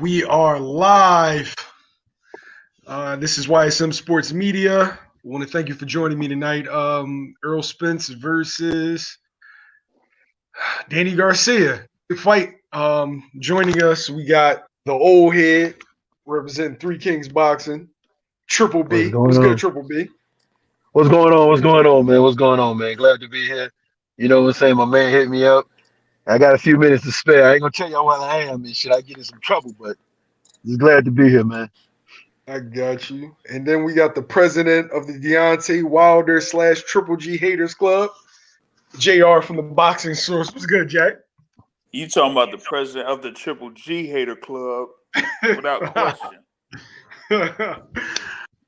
We are live. This is YSM Sports Media. I want to thank you for joining me tonight. Errol Spence versus Danny Garcia. Good fight. Joining us, we got the old head representing Three Kings Boxing, Triple What's B. going What's good, on? Triple B? What's going on? What's going on, man? What's going on, man? Glad to be here. You know what I'm saying? My man hit me up. I got a few minutes to spare. I ain't gonna tell y'all where I am and shit. I get in some trouble, but just glad to be here, man. I got you. And then we got the president of the Deontay Wilder slash Triple G Haters Club, JR from the Boxing Source. What's good, Jack? You talking about the president of the Triple G Hater Club, without question.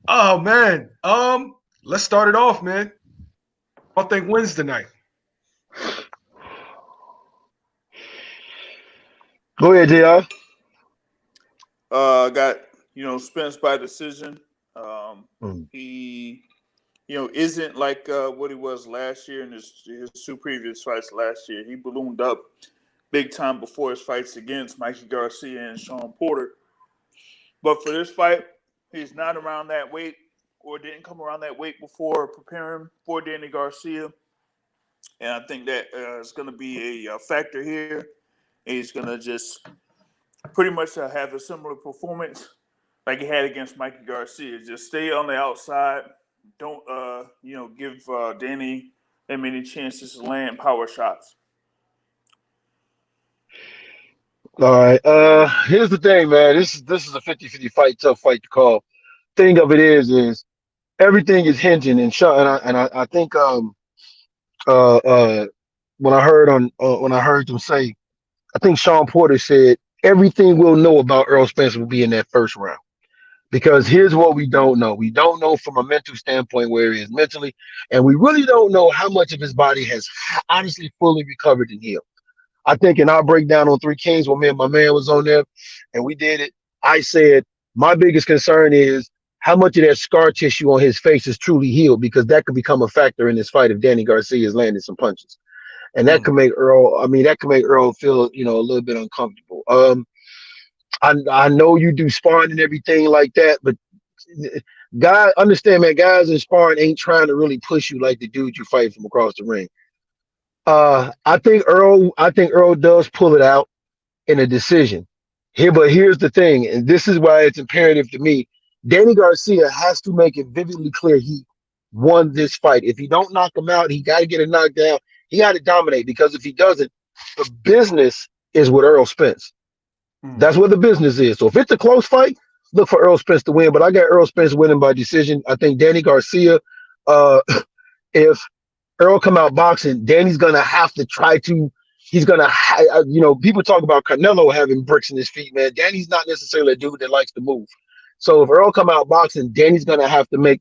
Oh man. Let's start it off, man. I think wins tonight. Go ahead, JR. Got Spence by decision. Mm. He isn't like what he was last year in his two previous fights last year. He ballooned up big time before his fights against Mikey Garcia and Sean Porter. But for this fight, he's not around that weight or didn't come around that weight before preparing for Danny Garcia. And I think that is going to be a factor here. He's going to just pretty much have a similar performance like he had against Mikey Garcia. Just stay on the outside. Don't, give Danny that many chances to land power shots. All right. Here's the thing, man. This is a 50-50 fight, tough fight to call. Thing of it is everything is hinging and shot. And I think uh uh when I heard them say, I think Sean Porter said everything we'll know about Earl Spence will be in that first round. Because here's what we don't know. We don't know from a mental standpoint where he is mentally, and we really don't know how much of his body has honestly fully recovered and healed. I think in our breakdown on Three Kings, when me and my man was on there and we did it, I said my biggest concern is how much of that scar tissue on his face is truly healed, because that could become a factor in this fight if Danny Garcia is landing some punches. And that Mm. could make that could make Earl feel, a little bit uncomfortable. I know you do sparring and everything like that, but guys, understand, man, guys in sparring ain't trying to really push you like the dude you fight from across the ring. I think Earl does pull it out in a decision. But here's the thing, and this is why it's imperative to me. Danny Garcia has to make it vividly clear he won this fight. If he don't knock him out, he got to get a knockdown. He got to dominate, because if he doesn't, the business is with Earl Spence. Mm. That's where the business is. So if it's a close fight, look for Earl Spence to win. But I got Earl Spence winning by decision. I think Danny Garcia, uh, if Earl come out boxing, Danny's gonna have to try to. He's gonna, people talk about Canelo having bricks in his feet, man. Danny's not necessarily a dude that likes to move. So if Earl come out boxing, Danny's gonna have to make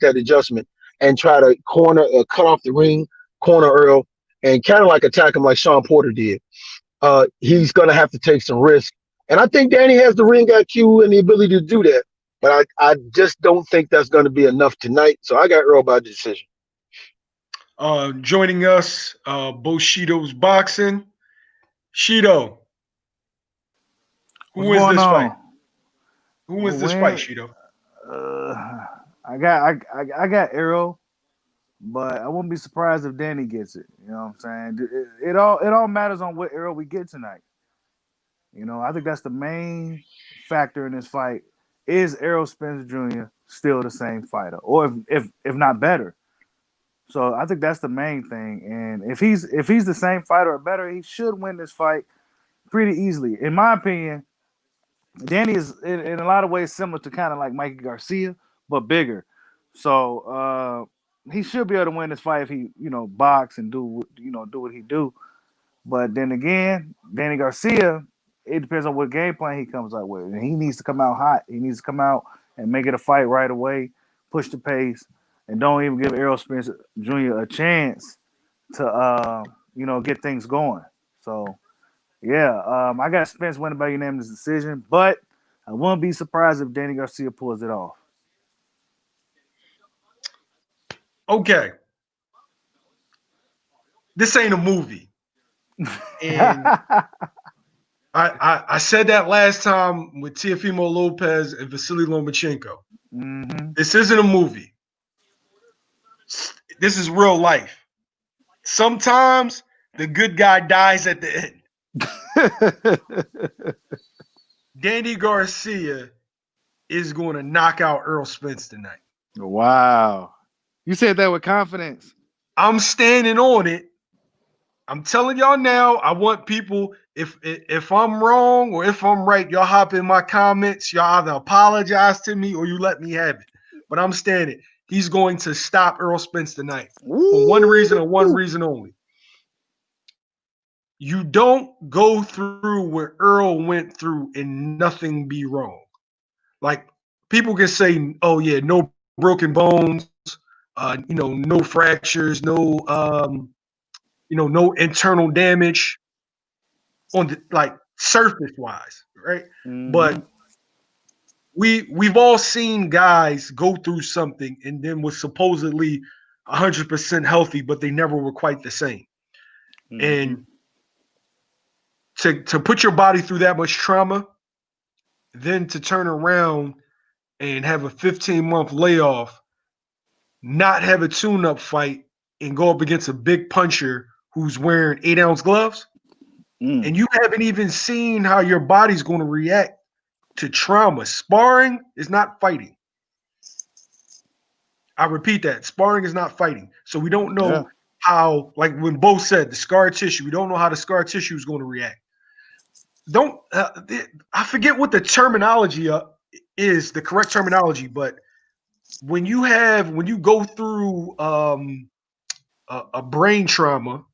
that adjustment and try to cut off the ring, corner Earl, and kind of like attack him like Sean Porter did. He's going to have to take some risk. And I think Danny has the ring IQ and the ability to do that. But I just don't think that's going to be enough tonight. So I got Earl by decision. Joining us, Bushido's Boxing. Shido, who What's wins going this fight? on? Who Well, wins this fight, when Shido? I got Arrow, but I won't be surprised if Danny gets it. You know what I'm saying? It all matters on what Arrow we get tonight. I think that's the main factor in this fight. Is Errol Spence Jr. still the same fighter, or if not better? So I think that's the main thing. And if he's the same fighter or better, he should win this fight pretty easily, in my opinion. Danny is in a lot of ways similar to kind of like Mikey Garcia, but bigger. So he should be able to win this fight if he, box and do what he do. But then again, Danny Garcia, it depends on what game plan he comes out with. And he needs to come out hot. He needs to come out and make it a fight right away, push the pace, and don't even give Errol Spence Jr. a chance to get things going. So yeah, I got Spence winning by unanimous decision, but I wouldn't be surprised if Danny Garcia pulls it off. Okay, this ain't a movie, and I said that last time with Teofimo Lopez and Vasily Lomachenko. Mm-hmm. This isn't a movie. This is real life. Sometimes the good guy dies at the end. Danny Garcia is going to knock out Errol Spence tonight. Wow. You said that with confidence. I'm standing on it. I'm telling y'all now, I want people, if I'm wrong or if I'm right, y'all hop in my comments. Y'all either apologize to me or you let me have it. But I'm standing. He's going to stop Errol Spence tonight for one reason and one reason only. You don't go through what Earl went through and nothing be wrong. Like people can say, oh yeah, no broken bones, no fractures, no no internal damage on the like surface wise, right? Mm-hmm. But we've all seen guys go through something and then was supposedly 100% healthy, but they never were quite the same. Mm-hmm. And to put your body through that much trauma, then to turn around and have a 15-month layoff, not have a tune-up fight, and go up against a big puncher who's wearing 8-ounce gloves, and you haven't even seen how your body's going to react to trauma. Sparring is not fighting. I repeat that. Sparring is not fighting. So we don't know how, like when Bo said, the scar tissue, we don't know how the scar tissue is going to react. I forget what the terminology is, the correct terminology, but when you go through a brain trauma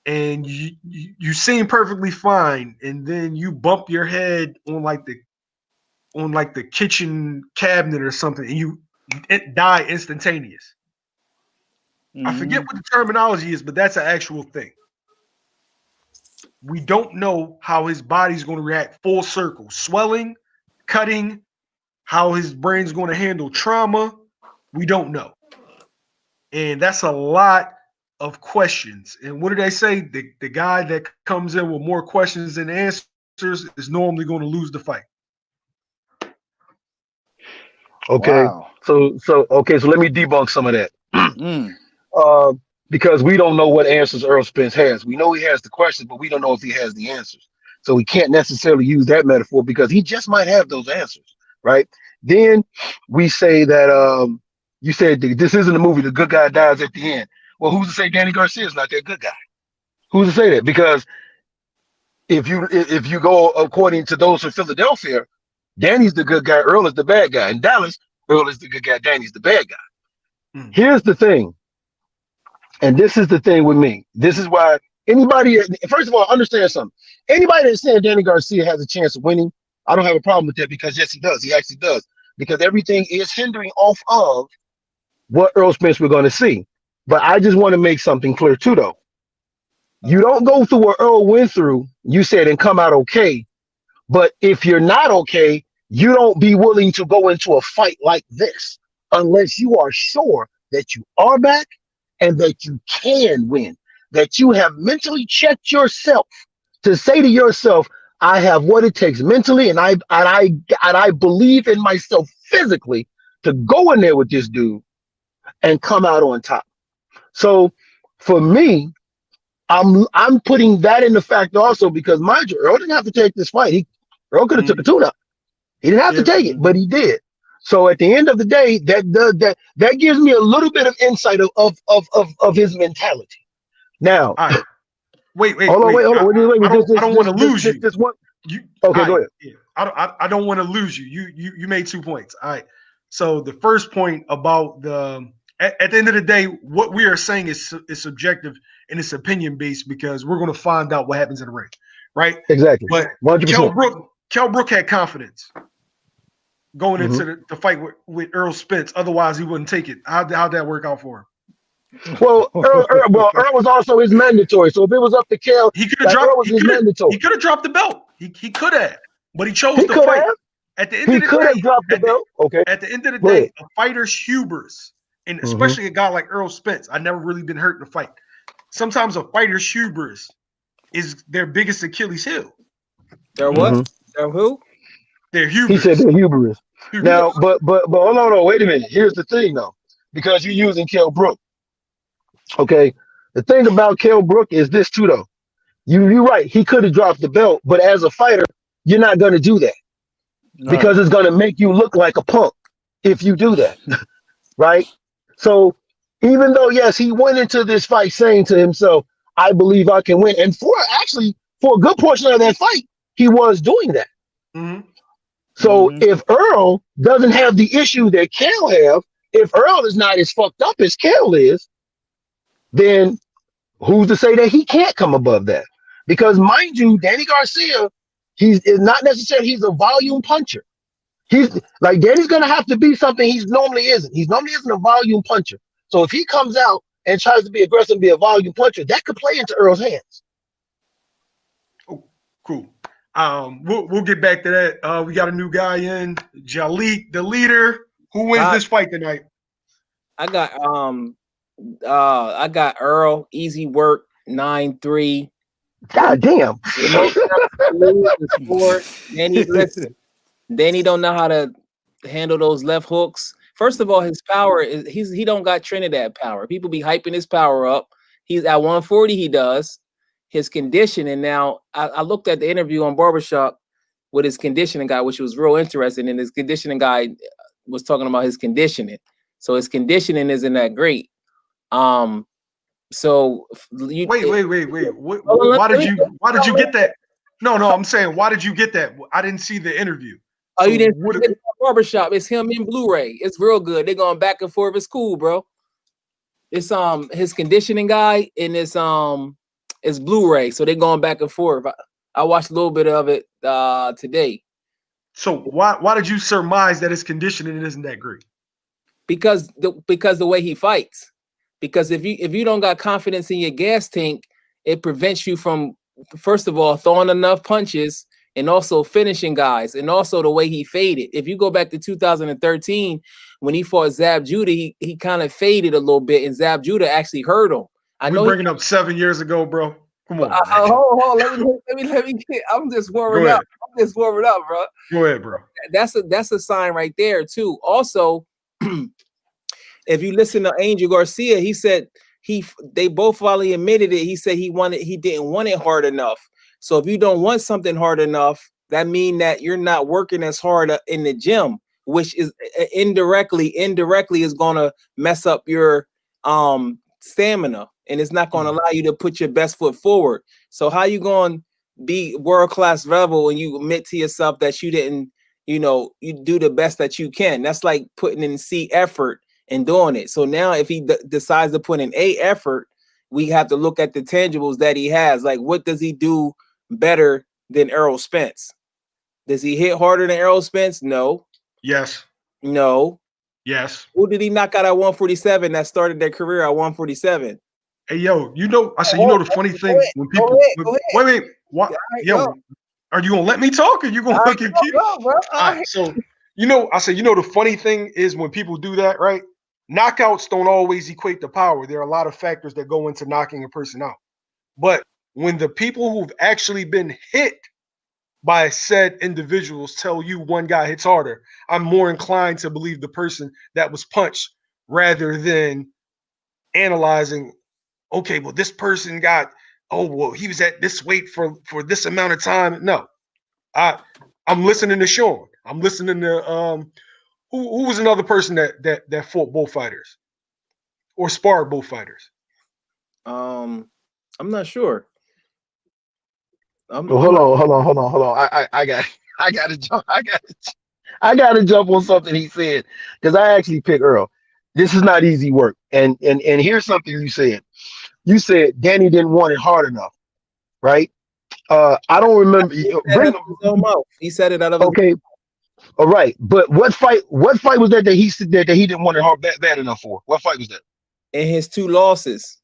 and you seem perfectly fine, and then you bump your head on like the kitchen cabinet or something, and you die instantaneous. I forget what the terminology is, but that's an actual thing. We don't know how his body's going to react full circle. Swelling, cutting, how his brain's going to handle trauma, we don't know. And that's a lot of questions. And what do they say? The guy that comes in with more questions than answers is normally going to lose the fight. Okay. Wow. So let me debunk some of that. Because we don't know what answers Earl Spence has. We know he has the questions, but we don't know if he has the answers. So we can't necessarily use that metaphor because he just might have those answers, right? Then we say that you said this isn't a movie. The good guy dies at the end. Well, who's to say Danny Garcia is not that good guy? Who's to say that? Because if you go according to those from Philadelphia, Danny's the good guy, Earl is the bad guy. In Dallas, Earl is the good guy, Danny's the bad guy. Here's the thing. And this is the thing with me. This is why anybody, first of all, understand something. Anybody that's saying Danny Garcia has a chance of winning, I don't have a problem with that because yes, he does. He actually does. Because everything is hindering off of what Earl Spence we're going to see. But I just want to make something clear too, though. You don't go through what Earl went through, you said, and come out okay. But if you're not okay, you don't be willing to go into a fight like this unless you are sure that you are back and that you can win, that you have mentally checked yourself to say to yourself, I have what it takes mentally, and I believe in myself physically to go in there with this dude and come out on top. So for me, I'm putting that in the fact also because mind you, Earl didn't have to take this fight. Earl could have took a tune-up. He didn't have to take it, but he did. So at the end of the day, that gives me a little bit of insight of his mentality. Now, wait. I don't want to lose you. Okay, go ahead. Yeah, I don't want to lose you. You made 2 points. All right. So the first point about at the end of the day, what we are saying is subjective and it's opinion based because we're going to find out what happens in the ring, right? Exactly. But 100%. Kell Brook had confidence going into the fight with Errol Spence. Otherwise, he wouldn't take it. How'd that work out for him? Well, Earl was also his mandatory. So if it was up to Kell, he could have dropped. He could have dropped the belt. He could have, but he chose to fight. At the end of the day, have dropped the belt. Okay. At the end of the day, a fighter's hubris, and especially a guy like Errol Spence, I've never really been hurt in a fight. Sometimes a fighter's hubris is their biggest Achilles heel. They're what? They're who? They're He said hubris. they're hubris. Hubris. Now, but hold on, wait a minute. Here's the thing though, because you're using Kell Brook. Okay. The thing about Kell Brook is this too though. You're right. He could have dropped the belt, but as a fighter, you're not gonna do that because it's gonna make you look like a punk if you do that. Right? So even though yes, he went into this fight saying to himself, I believe I can win. And for a good portion of that fight, he was doing that. Mm-hmm. So if Earl doesn't have the issue that Kell have, if Earl is not as fucked up as Kell is, then who's to say that he can't come above that? Because mind you, Danny Garcia, he's not necessarily he's a volume puncher. He's like Danny's gonna have to be something he normally isn't. He normally isn't a volume puncher. So if he comes out and tries to be aggressive and be a volume puncher, that could play into Earl's hands. Oh, cool. We'll get back to that. We got a new guy in, Jalik, the leader. Who wins this fight tonight? I got Earl, easy work, 9-3. God damn. Danny, listen. Danny don't know how to handle those left hooks. First of all, his power is he don't got Trinidad power. People be hyping his power up. He's at 140, he does. His conditioning now, I looked at the interview on Barbershop with his conditioning guy, which was real interesting. And his conditioning guy was talking about his conditioning. So his conditioning isn't that great. So wait. Why did you get that? No, I'm saying, why did you get that? I didn't see the interview. Oh, you didn't see it? Barbershop. It's him in Blu-ray. It's real good. They're going back and forth. It's cool, bro. It's his conditioning guy and it's Blu-ray. So they're going back and forth. I watched a little bit of it today. So why did you surmise that his conditioning isn't that great? Because the way he fights. Because if you don't got confidence in your gas tank, it prevents you from, first of all, throwing enough punches and also finishing guys, and also the way he faded. If you go back to 2013, when he fought Zab Judah, he kind of faded a little bit, and Zab Judah actually hurt him. We're bringing up 7 years ago, bro. Come on. Hold on. Let me get. I'm just warming up. Bro. Go ahead, bro. That's a sign right there too. Also, if you listen to Angel Garcia, he said they both finally admitted it. He said he didn't want it hard enough. So if you don't want something hard enough, that means that you're not working as hard in the gym, which is indirectly is going to mess up your stamina, and it's not going to allow you to put your best foot forward. So how you going to be world-class level when you admit to yourself that you didn't, you do the best that you can? That's like putting in C effort and doing it. So now if he decides to put in A effort, we have to look at the tangibles that he has. Like, what does he do better than Errol Spence? Does he hit harder than Errol Spence? No. Yes. No. Yes. Who did he knock out at 147 that started their career at 147? Hey, yo, the funny thing when people wait, what? Yo, are you gonna let me talk, or you gonna look at keep? All right, so the funny thing is when people do that, right? Knockouts don't always equate to power. There are a lot of factors that go into knocking a person out. But when the people who've actually been hit by said individuals tell you one guy hits harder, I'm more inclined to believe the person that was punched rather than analyzing, okay, well, this person he was at this weight for this amount of time. No, I'm listening to Sean. I'm listening to who was another person that fought both fighters or sparred both fighters? I'm not sure. Hold on. I gotta jump on something he said, because I actually picked Earl. This is not easy work. And here's something you said. You said Danny didn't want it hard enough, right? I don't remember. He said it out of his okay. All right, but what fight was that he said that he didn't want it hard bad enough for? What fight was that? In his 2 losses.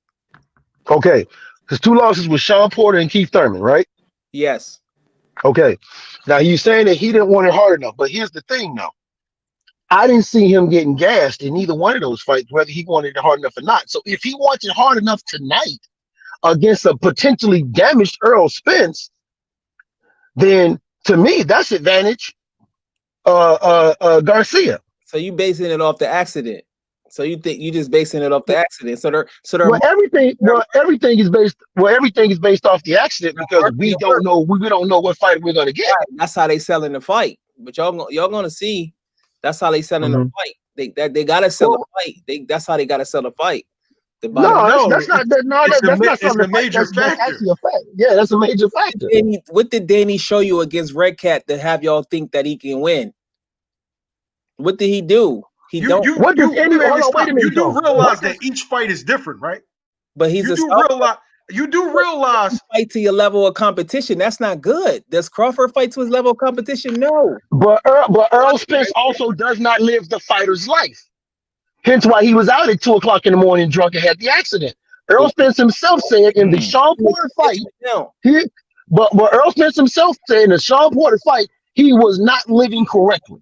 Okay, his 2 losses was Sean Porter and Keith Thurman, right? Yes. Okay, now you're saying that he didn't want it hard enough, but here's the thing, though. I didn't see him getting gassed in either one of those fights, whether he wanted it hard enough or not. So if he wants it hard enough tonight against a potentially damaged Errol Spence, then to me that's advantage Garcia. So you basing it off the accident. So you think you just basing it off the accident. So they're Everything is based off the accident because we don't know what fight we're gonna get. Right. That's how they selling the fight. But y'all gonna see. That's how they selling the fight. They gotta sell the fight. That's how they gotta sell the fight. That's a major factor. That's actually a fact. Yeah, that's a major factor. What did Danny show you against Red Cat to have y'all think that he can win? What did he do? He You don't. do realize that each fight is different, right? But you do realize fight to your level of competition. That's not good. Does Crawford fight to his level of competition? No. But Errol Spence also does not live the fighter's life. Hence why he was out at 2 o'clock in the morning drunk and had the accident. Errol Spence himself said in the Sean Porter fight, but Errol Spence himself said in the Sean Porter fight, he was not living correctly.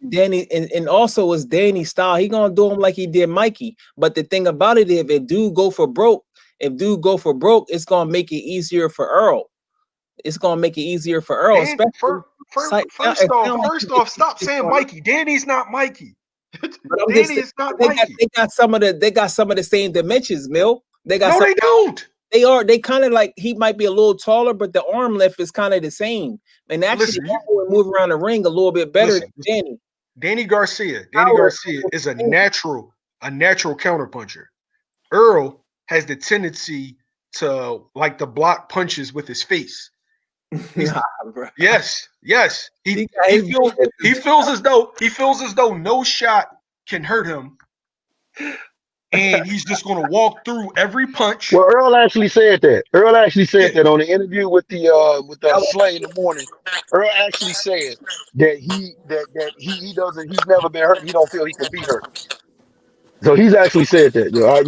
Danny, and also it's Danny's style. He gonna do him like he did Mikey. But the thing about it, if dude go for broke, it's gonna make it easier for Earl. It's gonna make it easier for Earl. First off, stop saying Mikey. Danny's not Mikey. Danny is not Mikey. They got some of the same dimensions, Mill. They don't. They kind of like, he might be a little taller, but the arm lift is kind of the same. And actually move around the ring a little bit better than Danny. Danny Garcia is a natural counterpuncher. Earl has the tendency to like to block punches with his face. Yes. He feels as though no shot can hurt him. And he's just going to walk through every punch. Well, Earl actually said that. That on the interview with the Slay in the morning. Earl actually said that he's never been hurt. He don't feel he can be hurt. So he's actually said that. I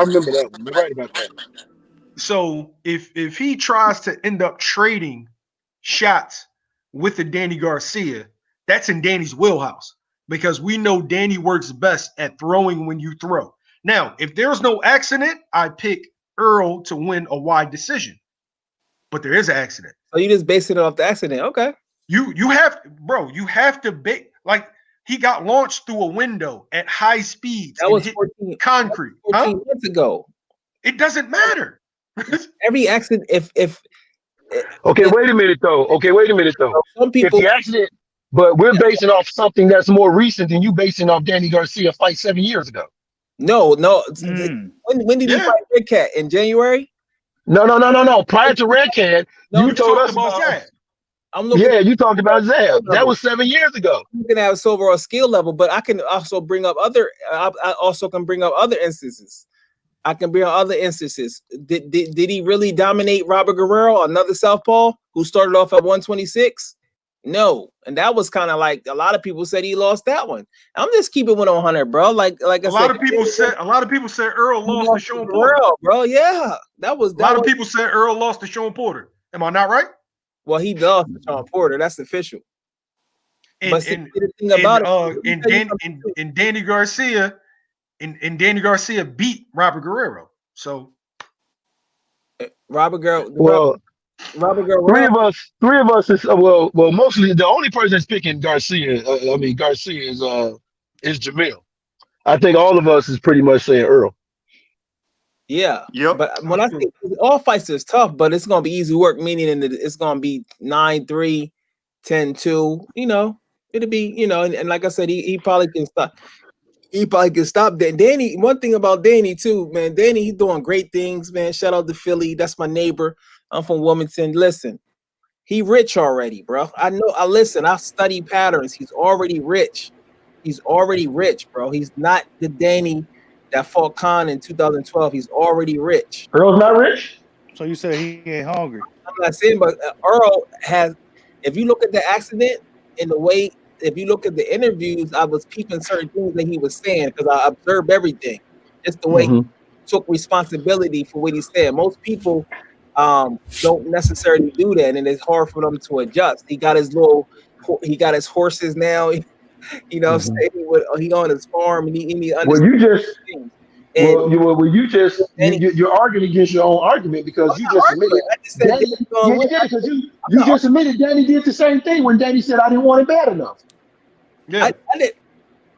remember that one. You're right about that. So if he tries to end up trading shots with the Danny Garcia, that's in Danny's wheelhouse because we know Danny works best at throwing when you throw. Now, if there's no accident, I pick Earl to win a wide decision. But there is an accident. So you just basing it off the accident. Okay. You have to bait, like he got launched through a window at high speeds. That was 14, concrete. 14 months ago. It doesn't matter. Every accident, wait a minute though. Some people, if the accident, but we're basing off something that's more recent than you basing off Danny Garcia fight 7 years ago. No. When did he fight Red Cat? In January? No. Prior to Red Cat, you told us about Zab. You talked about Zab. That was 7 years ago. You can have his overall skill level, but I can also bring up other. I also can bring up other instances. Did he really dominate Robert Guerrero, another southpaw who started off at 126? No, and that was kind of like a lot of people said he lost that one. I'm just keeping it 100, bro. Like I said, a lot of people said Earl lost to Sean Porter, bro. Yeah, a lot of people said Earl lost to Sean Porter. Am I not right? Well, he lost to Sean Porter. That's official. And Danny Garcia beat Robert Guerrero. So Robert Guerrero. Well. Three of us is mostly the only person that's picking Garcia. Garcia is Jamil. I think all of us is pretty much saying Earl. Yeah. Yep. But when I say all fights is tough, but it's gonna be easy work. Meaning it's gonna be 9-3, 10-2. It'll be and like I said, he probably can stop. He probably can stop that. Danny, one thing about Danny too, man. Danny, he's doing great things, man. Shout out to Philly. That's my neighbor. I'm from Wilmington. Listen, he rich already, bro. I know. I study patterns. He's already rich. Bro. He's not the Danny that fought Khan in 2012. He's already rich. Earl's not rich? So you said he ain't hungry. I'm not saying, but Earl has, if you look at the accident and the way, if you look at the interviews, I was peeping certain things that he was saying because I observed everything. Just the way he took responsibility for what he said. Most people don't necessarily do that, and it's hard for them to adjust. He got his horses now. He on his farm, and he well, you And You're arguing against your own argument because I'm you not just arguing. admitted I just said Danny. Danny Yeah, gonna you win. did it because I'm you not just admitted Danny did the same thing when Danny said I didn't want it bad enough. Yeah. I did.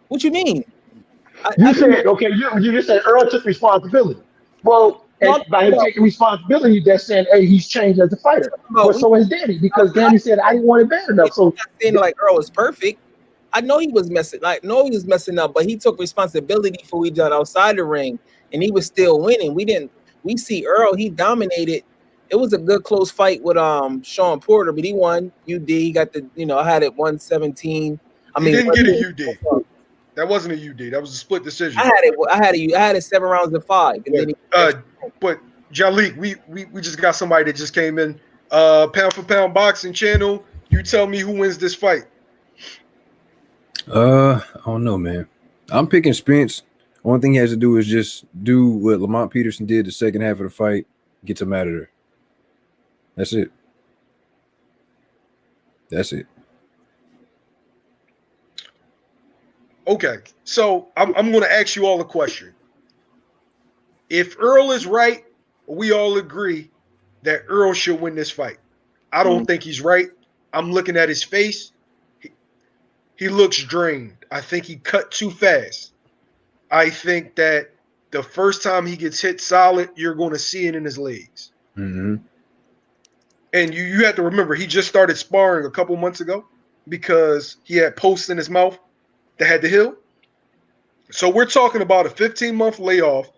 What you mean? You said okay. You just said Earl took responsibility. Well, No, and by him taking responsibility, that's saying hey he's changed as a fighter. Well, so has Danny because Danny said I didn't want it bad enough. So I'm not saying like Earl was perfect. I know he was messing, up, but he took responsibility for what we done outside the ring, and he was still winning. We see Earl, he dominated. It was a good close fight with Sean Porter, but he won. UD, he got I had it 117. He didn't get a UD. That wasn't a UD. That was a split decision. I had it 7 rounds to 5, and then but Jalik, we just got somebody that just came in. Pound for pound boxing channel. You tell me who wins this fight. I don't know, man. I'm picking Spence. One thing he has to do is just do what Lamont Peterson did the second half of the fight, get him out of there. That's it. Okay, so I'm going to ask you all a question. If Earl is right, we all agree that Earl should win this fight. I don't think he's right. I'm looking at his face. He looks drained. I think he cut too fast. I think that the first time he gets hit solid, you're going to see it in his legs. Mm-hmm. And you have to remember, he just started sparring a couple months ago because he had posts in his mouth that had to heal. So we're talking about a 15-month layoff,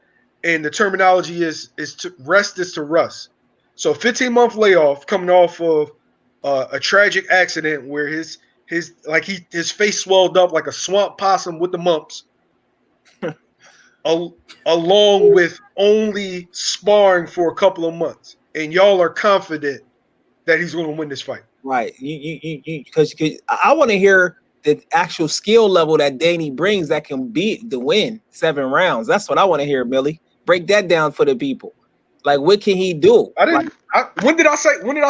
and the terminology is to rest is to rust. So 15-month layoff coming off of a tragic accident where his face swelled up like a swamp possum with the mumps, along with only sparring for a couple of months, and y'all are confident that he's going to win this fight. Right. Because I want to hear the actual skill level that Danny brings that can beat the win 7 rounds. That's what I want to hear, Millie. Break that down for the people. Like, what can he do? When did I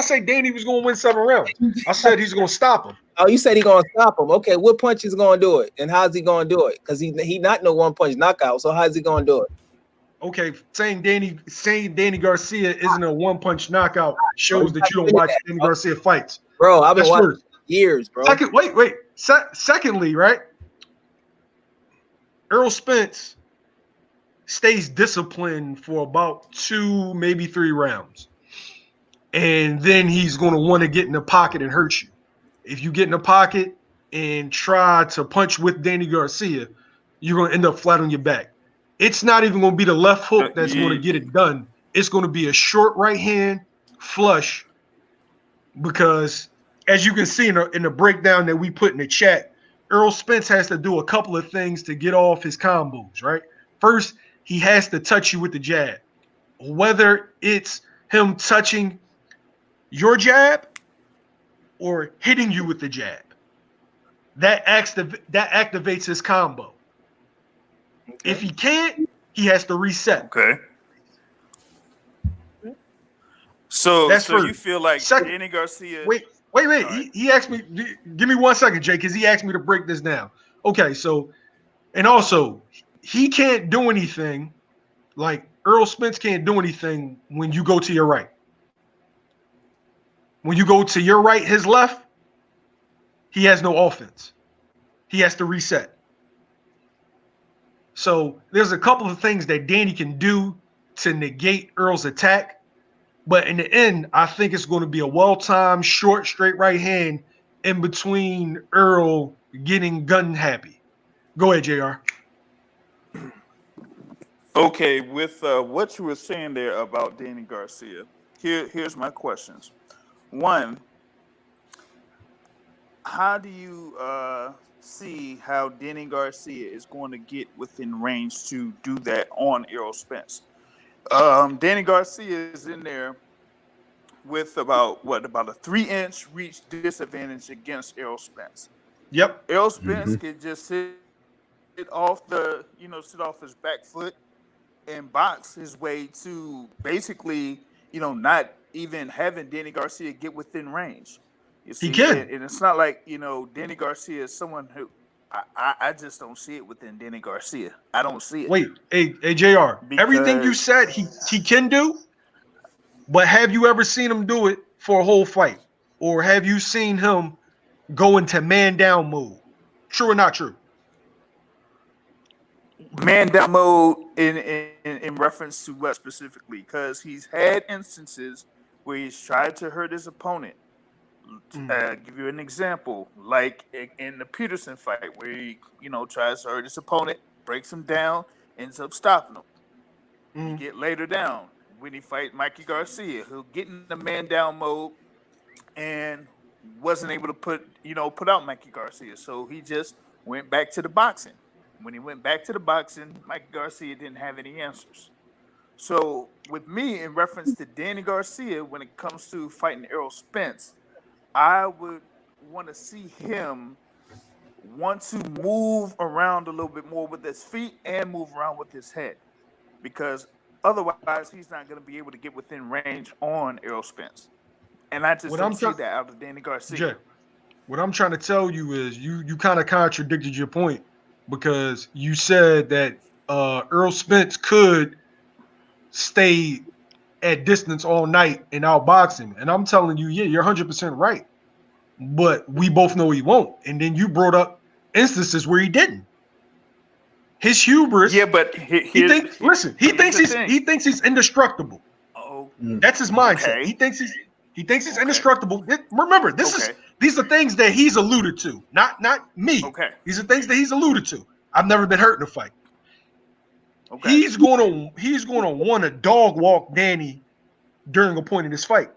say Danny was going to win 7 rounds? I said he's going to stop him. Oh, you said he's going to stop him. Okay, what punch is going to do it? And how's he going to do it? Because he not no one-punch knockout, so how's he going to do it? Okay, saying Danny Garcia isn't a one-punch knockout shows that you don't watch Danny Garcia fights. Bro, I've been watching years, bro. Secondly, right? Errol Spence stays disciplined for about 2, maybe 3 rounds. And then he's going to want to get in the pocket and hurt you. If you get in the pocket and try to punch with Danny Garcia, you're going to end up flat on your back. It's not even going to be the left hook that's going to get it done. It's going to be a short right hand flush because, as you can see in the breakdown that we put in the chat, Errol Spence has to do a couple of things to get off his combos, right? First, he has to touch you with the jab. Whether it's him touching your jab or hitting you with the jab, that activates his combo. Okay. If he can't, he has to reset. Okay. So you feel like Danny Garcia? Wait. Right. He asked me. Give me 1 second, Jay, because he asked me to break this down. Okay. So, and also, he can't do anything. Like Errol Spence can't do anything when you go to your right. When you go to your right, his left, he has no offense. He has to reset. So there's a couple of things that Danny can do to negate Earl's attack. But in the end, I think it's going to be a well-timed, short, straight right hand in between Earl getting gun happy. Go ahead, JR. Okay, with what you were saying there about Danny Garcia, here's my questions. One, how do you see how Danny Garcia is going to get within range to do that on Errol Spence? Danny Garcia is in there with about a 3-inch reach disadvantage against Errol Spence. Yep. Errol Spence can just sit off his back foot and box his way to basically, not even having Danny Garcia get within range. You see, he can. And it's not like, Danny Garcia is someone I just don't see it within Danny Garcia. I don't see it. Wait, hey, JR. Everything you Because said he can do, but have you ever seen him do it for a whole fight? Or have you seen him go into man down mode? True or not true? man down mode in reference to what specifically? Because he's had instances where he's tried to hurt his opponent. Give you an example, like in the Peterson fight, where he tries to hurt his opponent, breaks him down, ends up stopping him. You get later down when he fight Mikey Garcia, he'll get in the man down mode and wasn't able to put out Mikey Garcia, so he just went back to the boxing. When he went back to the boxing, Mikey Garcia didn't have any answers. So with me, in reference to Danny Garcia, when it comes to fighting Errol Spence, I would want to see him want to move around a little bit more with his feet and move around with his head, because otherwise he's not going to be able to get within range on Errol Spence. And I just don't see that out of Danny Garcia. Jay, what I'm trying to tell you is you kind of contradicted your point, because you said that Errol Spence could stay at distance all night and outbox him. And I'm telling you, yeah, you're 100% right. But we both know he won't. And then you brought up instances where he didn't. His hubris. Yeah, but he thinks he's indestructible. Oh, that's his mindset. Okay. He thinks he's indestructible. Remember, these are things that he's alluded to, not me. Okay. These are things that he's alluded to. I've never been hurt in a fight. Okay. He's gonna want to dog walk Danny during a point in this fight,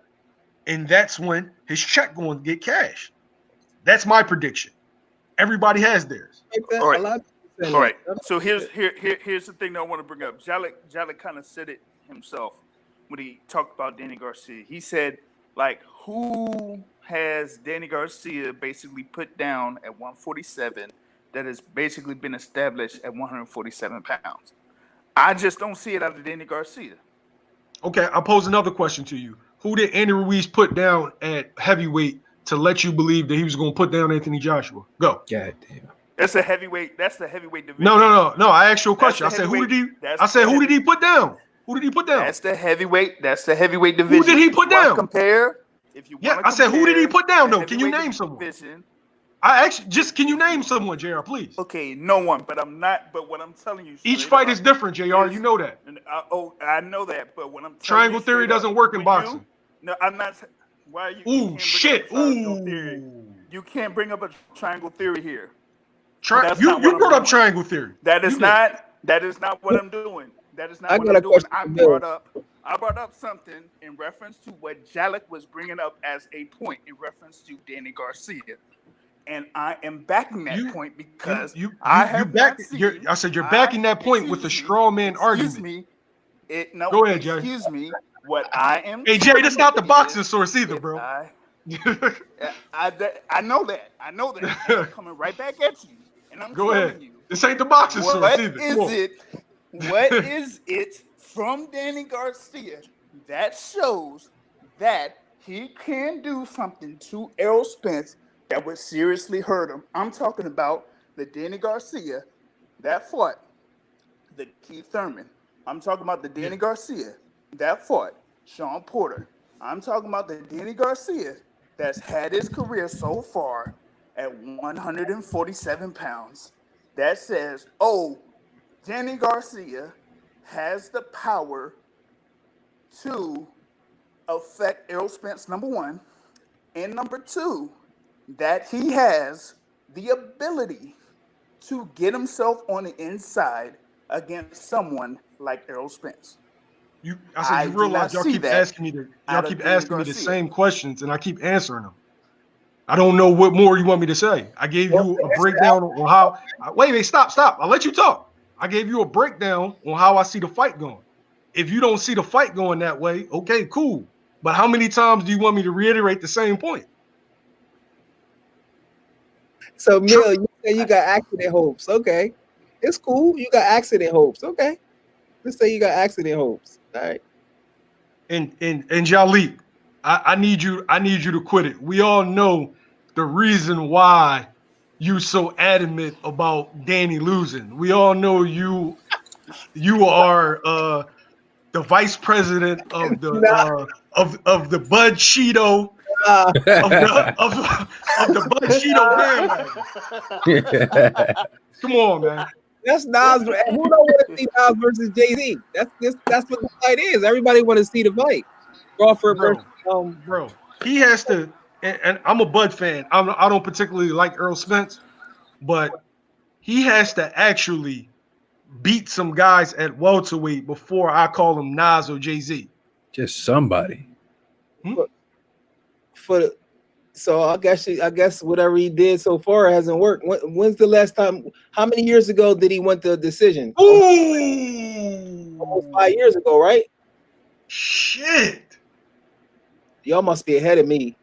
and that's when his check going to get cashed. That's my prediction. Everybody has theirs. All right. So here's the thing that I want to bring up. Jalek kind of said it himself when he talked about Danny Garcia. He said, like, who has Danny Garcia basically put down at 147 that has basically been established at 147 pounds? I just don't see it out of Danny Garcia. Okay, I'll pose another question to you. Who did Andy Ruiz put down at heavyweight to let you believe that he was going to put down Anthony Joshua? Go. God damn. That's the heavyweight division. No. I asked you a question. I said, who did he put down? Who did he put down? That's the heavyweight division. Who did he put down? I said, who did he put down though? Can you name someone? Division. Can you name someone, JR, please? Okay, no one, but what I'm telling you. Each fight is different, JR. You know that. I know that, but what I'm telling Triangle theory doesn't work in boxing. No, I'm not. Why are you? Ooh, shit. Ooh. You can't bring up a triangle theory here. You brought up triangle theory. That is not what I'm doing. That is not what I'm doing. I brought up something in reference to what Jalek was bringing up as a point in reference to Danny Garcia. And I am backing that point because you're backing that point with a straw man argument. Go ahead, Jay. Excuse me. What I am. Hey, Jay, that's not the boxing source either, bro. I know that. And I'm coming right back at you. And I'm Go ahead. You, this ain't the boxing source either. What is it from Danny Garcia that shows that he can do something to Errol Spence that would seriously hurt him? I'm talking about the Danny Garcia that fought the Keith Thurman. I'm talking about the Danny Garcia that fought Sean Porter. I'm talking about the Danny Garcia that's had his career so far at 147 pounds that says, oh, Danny Garcia has the power to affect Errol Spence, number one, and number two, that he has the ability to get himself on the inside against someone like Errol Spence. You realize y'all keep asking me the same questions, and I keep answering them. I don't know what more you want me to say. I gave you a breakdown on how. Wait, stop. I'll let you talk. I gave you a breakdown on how I see the fight going. If you don't see the fight going that way, okay, cool. But how many times do you want me to reiterate the same point? So, Mill, you say you got accident hopes. Okay. It's cool. You got accident hopes. Okay. Let's say you got accident hopes. All right. And Jalip, I need you to quit it. We all know the reason why you so adamant about Danny losing. We all know you are the vice president of the of the Bud Cheeto Nah, of the Bud Cheeto bandwagon. Come on, man. that's Nas. Who don't want to see Nas versus Jay-Z? That's what the fight is. Everybody want to see the fight. Crawford versus Bro, he has to. And I'm a Bud fan. I don't particularly like Errol Spence, but he has to actually beat some guys at welterweight before I call him Nas or Jay-Z. Just somebody. So I guess whatever he did so far hasn't worked. When's the last time? How many years ago did he win the decision? Ooh, Almost 5 years ago, right? Shit. Y'all must be ahead of me.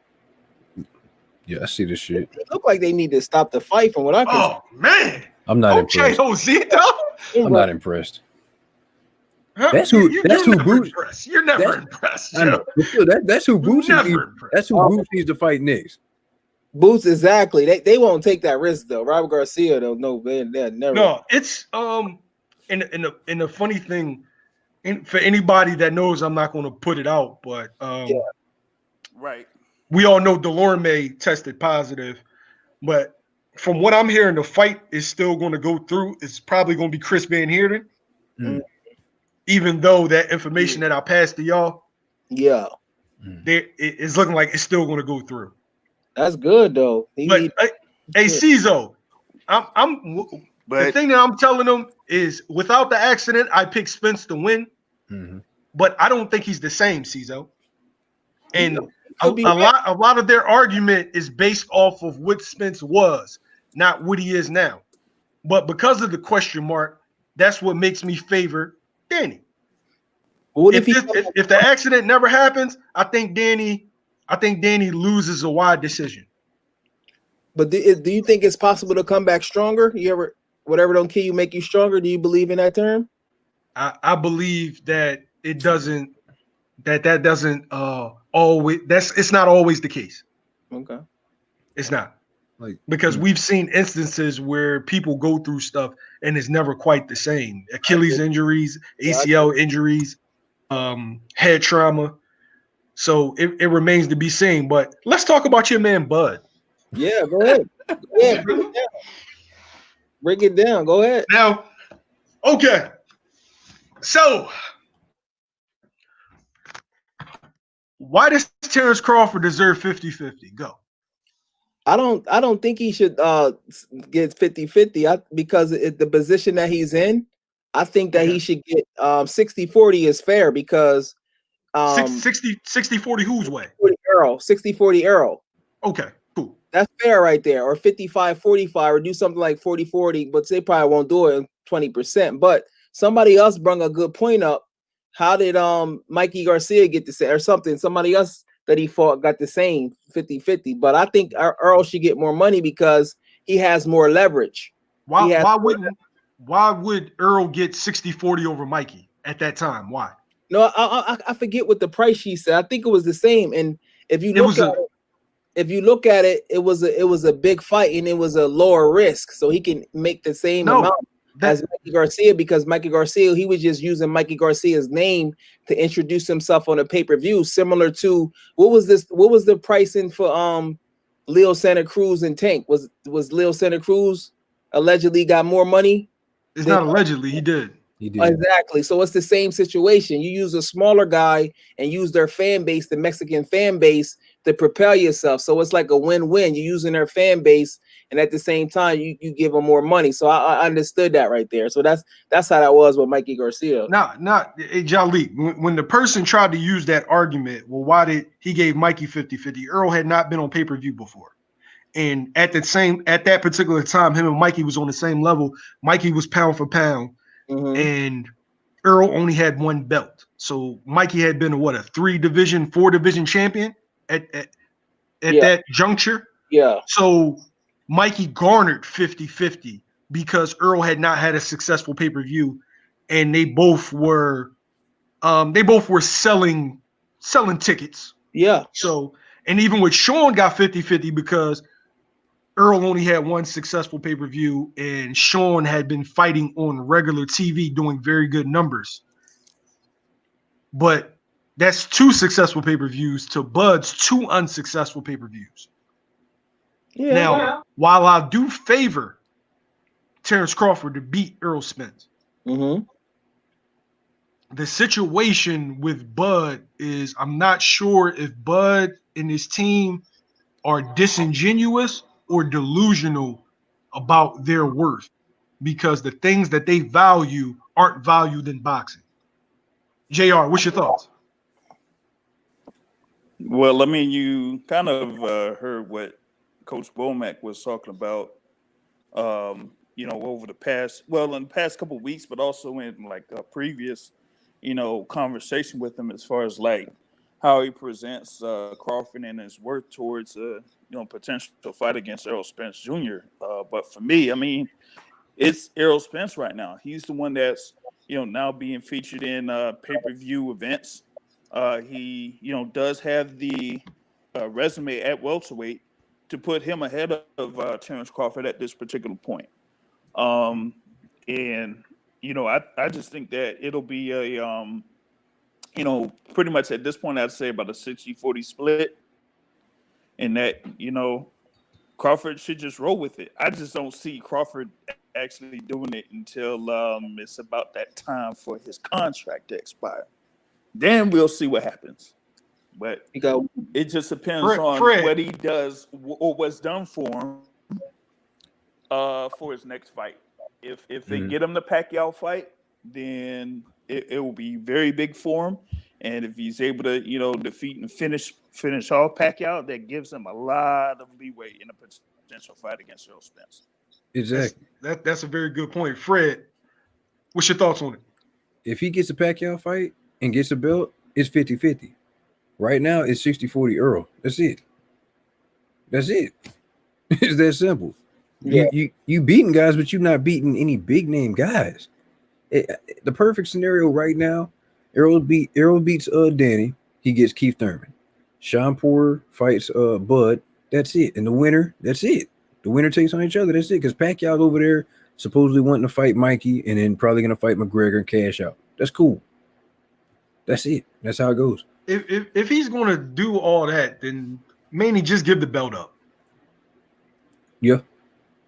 Yeah, I see this shit. It look like they need to stop the fight from what I can see. Oh man. I'm not Okay, impressed. Josito. I'm not impressed. Huh? That's who. You're That's who never Boots. impressed. You're never impressed. I know. But still, that's who Boots. Never Needs, impressed. that's who Boots needs to fight next. Boots, exactly. They won't take that risk though. Robert Garcia, though, no, they're never. No, it's and the funny thing, for anybody that knows, I'm not going to put it out, but Right. we all know Delorme tested positive, but from what I'm hearing, the fight is still going to go through. It's probably going to be Chris Van Heerden, even though that information that I passed to y'all, Yeah, it's looking like it's still going to go through. that's good though. Hey, Cizo, the thing that I'm telling them is, without the accident, I picked Spence to win, but I don't think he's the same, Cizo. And a lot of their argument is based off of what Spence was, not what he is now. But because of the question mark, that's what makes me favor Danny. If the accident never happens, I think Danny loses a wide decision. But do you think it's possible to come back stronger? You ever, whatever don't kill you make you stronger? Do you believe in that term? I believe that it doesn't. That doesn't always. It's not always the case. Okay, it's not. Because we've seen instances where people go through stuff and it's never quite the same. Achilles injuries, ACL injuries, head trauma. So it remains to be seen. But let's talk about your man Bud. Yeah, go ahead. Yeah, break it down. Break it down. Go ahead. Now, okay. So why does Terrence Crawford deserve 50-50? Go. I don't think he should get 50-50 because the position that he's in, I think that he should get 60-40 is fair because 60-40 whose way? 60-40 Errol. Okay, cool. That's fair right there. Or 55-45 or do something like 40-40, but they probably won't do it in 20%. But somebody else brought a good point up. How did Mikey Garcia get to say or something? Somebody else that he fought got the same 50-50. But I think Earl should get more money because he has more leverage. Why would Earl get 60-40 over Mikey at that time? Why? No, I forget what the price she said. I think it was the same. And if you look at it, it was a big fight and it was a lower risk, so he can make the same amount as Mikey Garcia because Mikey Garcia, he was just using Mikey Garcia's name to introduce himself on a pay-per-view, similar to what was the pricing for Leo Santa Cruz and Tank? Was Leo Santa Cruz allegedly got more money? It's not allegedly, he did. He did. Exactly. So it's the same situation. You use a smaller guy and use their fan base, the Mexican fan base, to propel yourself. So it's like a win-win. You're using their fan base, and at the same time, you give them more money. So I understood that right there. So that's how that was with Mikey Garcia. Jalik, when the person tried to use that argument, well, why did he gave Mikey 50-50? Earl had not been on pay-per-view before. And at that particular time, him and Mikey was on the same level. Mikey was pound for pound. And Earl only had one belt. So Mikey had been a 4-division champion at that juncture. Yeah. So Mikey garnered 50-50 because Earl had not had a successful pay-per-view, and they both were selling tickets. Yeah. So, and even with Sean got 50-50 because Earl only had one successful pay-per-view, and Sean had been fighting on regular TV doing very good numbers. But that's 2 successful pay-per-views to Bud's 2 unsuccessful pay-per-views. Yeah. Now, while I do favor Terrence Crawford to beat Errol Spence, the situation with Bud is I'm not sure if Bud and his team are disingenuous or delusional about their worth, because the things that they value aren't valued in boxing. JR, what's your thoughts? Well, I mean, you kind of heard what Coach Womack was talking about, over the past, in the past couple of weeks, but also in like a previous, conversation with him as far as like how he presents Crawford and his worth towards potential fight against Errol Spence Jr. But for me, I mean, it's Errol Spence right now. He's the one that's now being featured in pay-per-view events. He does have the resume at welterweight to put him ahead of Terrence Crawford at this particular point. And I just think that it'll be a pretty much at this point, I'd say about a 60-40 split. And that, Crawford should just roll with it. I just don't see Crawford actually doing it until it's about that time for his contract to expire. Then we'll see what happens. But it just depends on what he does or what's done for him for his next fight. If they get him the Pacquiao fight, then it will be very big for him. And if he's able to, defeat and finish off Pacquiao, that gives him a lot of leeway in a potential fight against Errol Spence. Exactly. That's a very good point. Fred, what's your thoughts on it? If he gets a Pacquiao fight and gets a belt, it's 50-50. Right now, it's 60-40 Earl. That's it. It's that simple. Yeah. You beating guys, but you're not beating any big name guys. The perfect scenario right now, Errol beats Danny. He gets Keith Thurman. Sean Porter fights Bud. That's it. And the winner, that's it. The winner takes on each other. That's it. Because Pacquiao's over there supposedly wanting to fight Mikey and then probably going to fight McGregor and cash out. That's cool. That's it. That's how it goes. If he's going to do all that, then Manny just give the belt up. Yeah.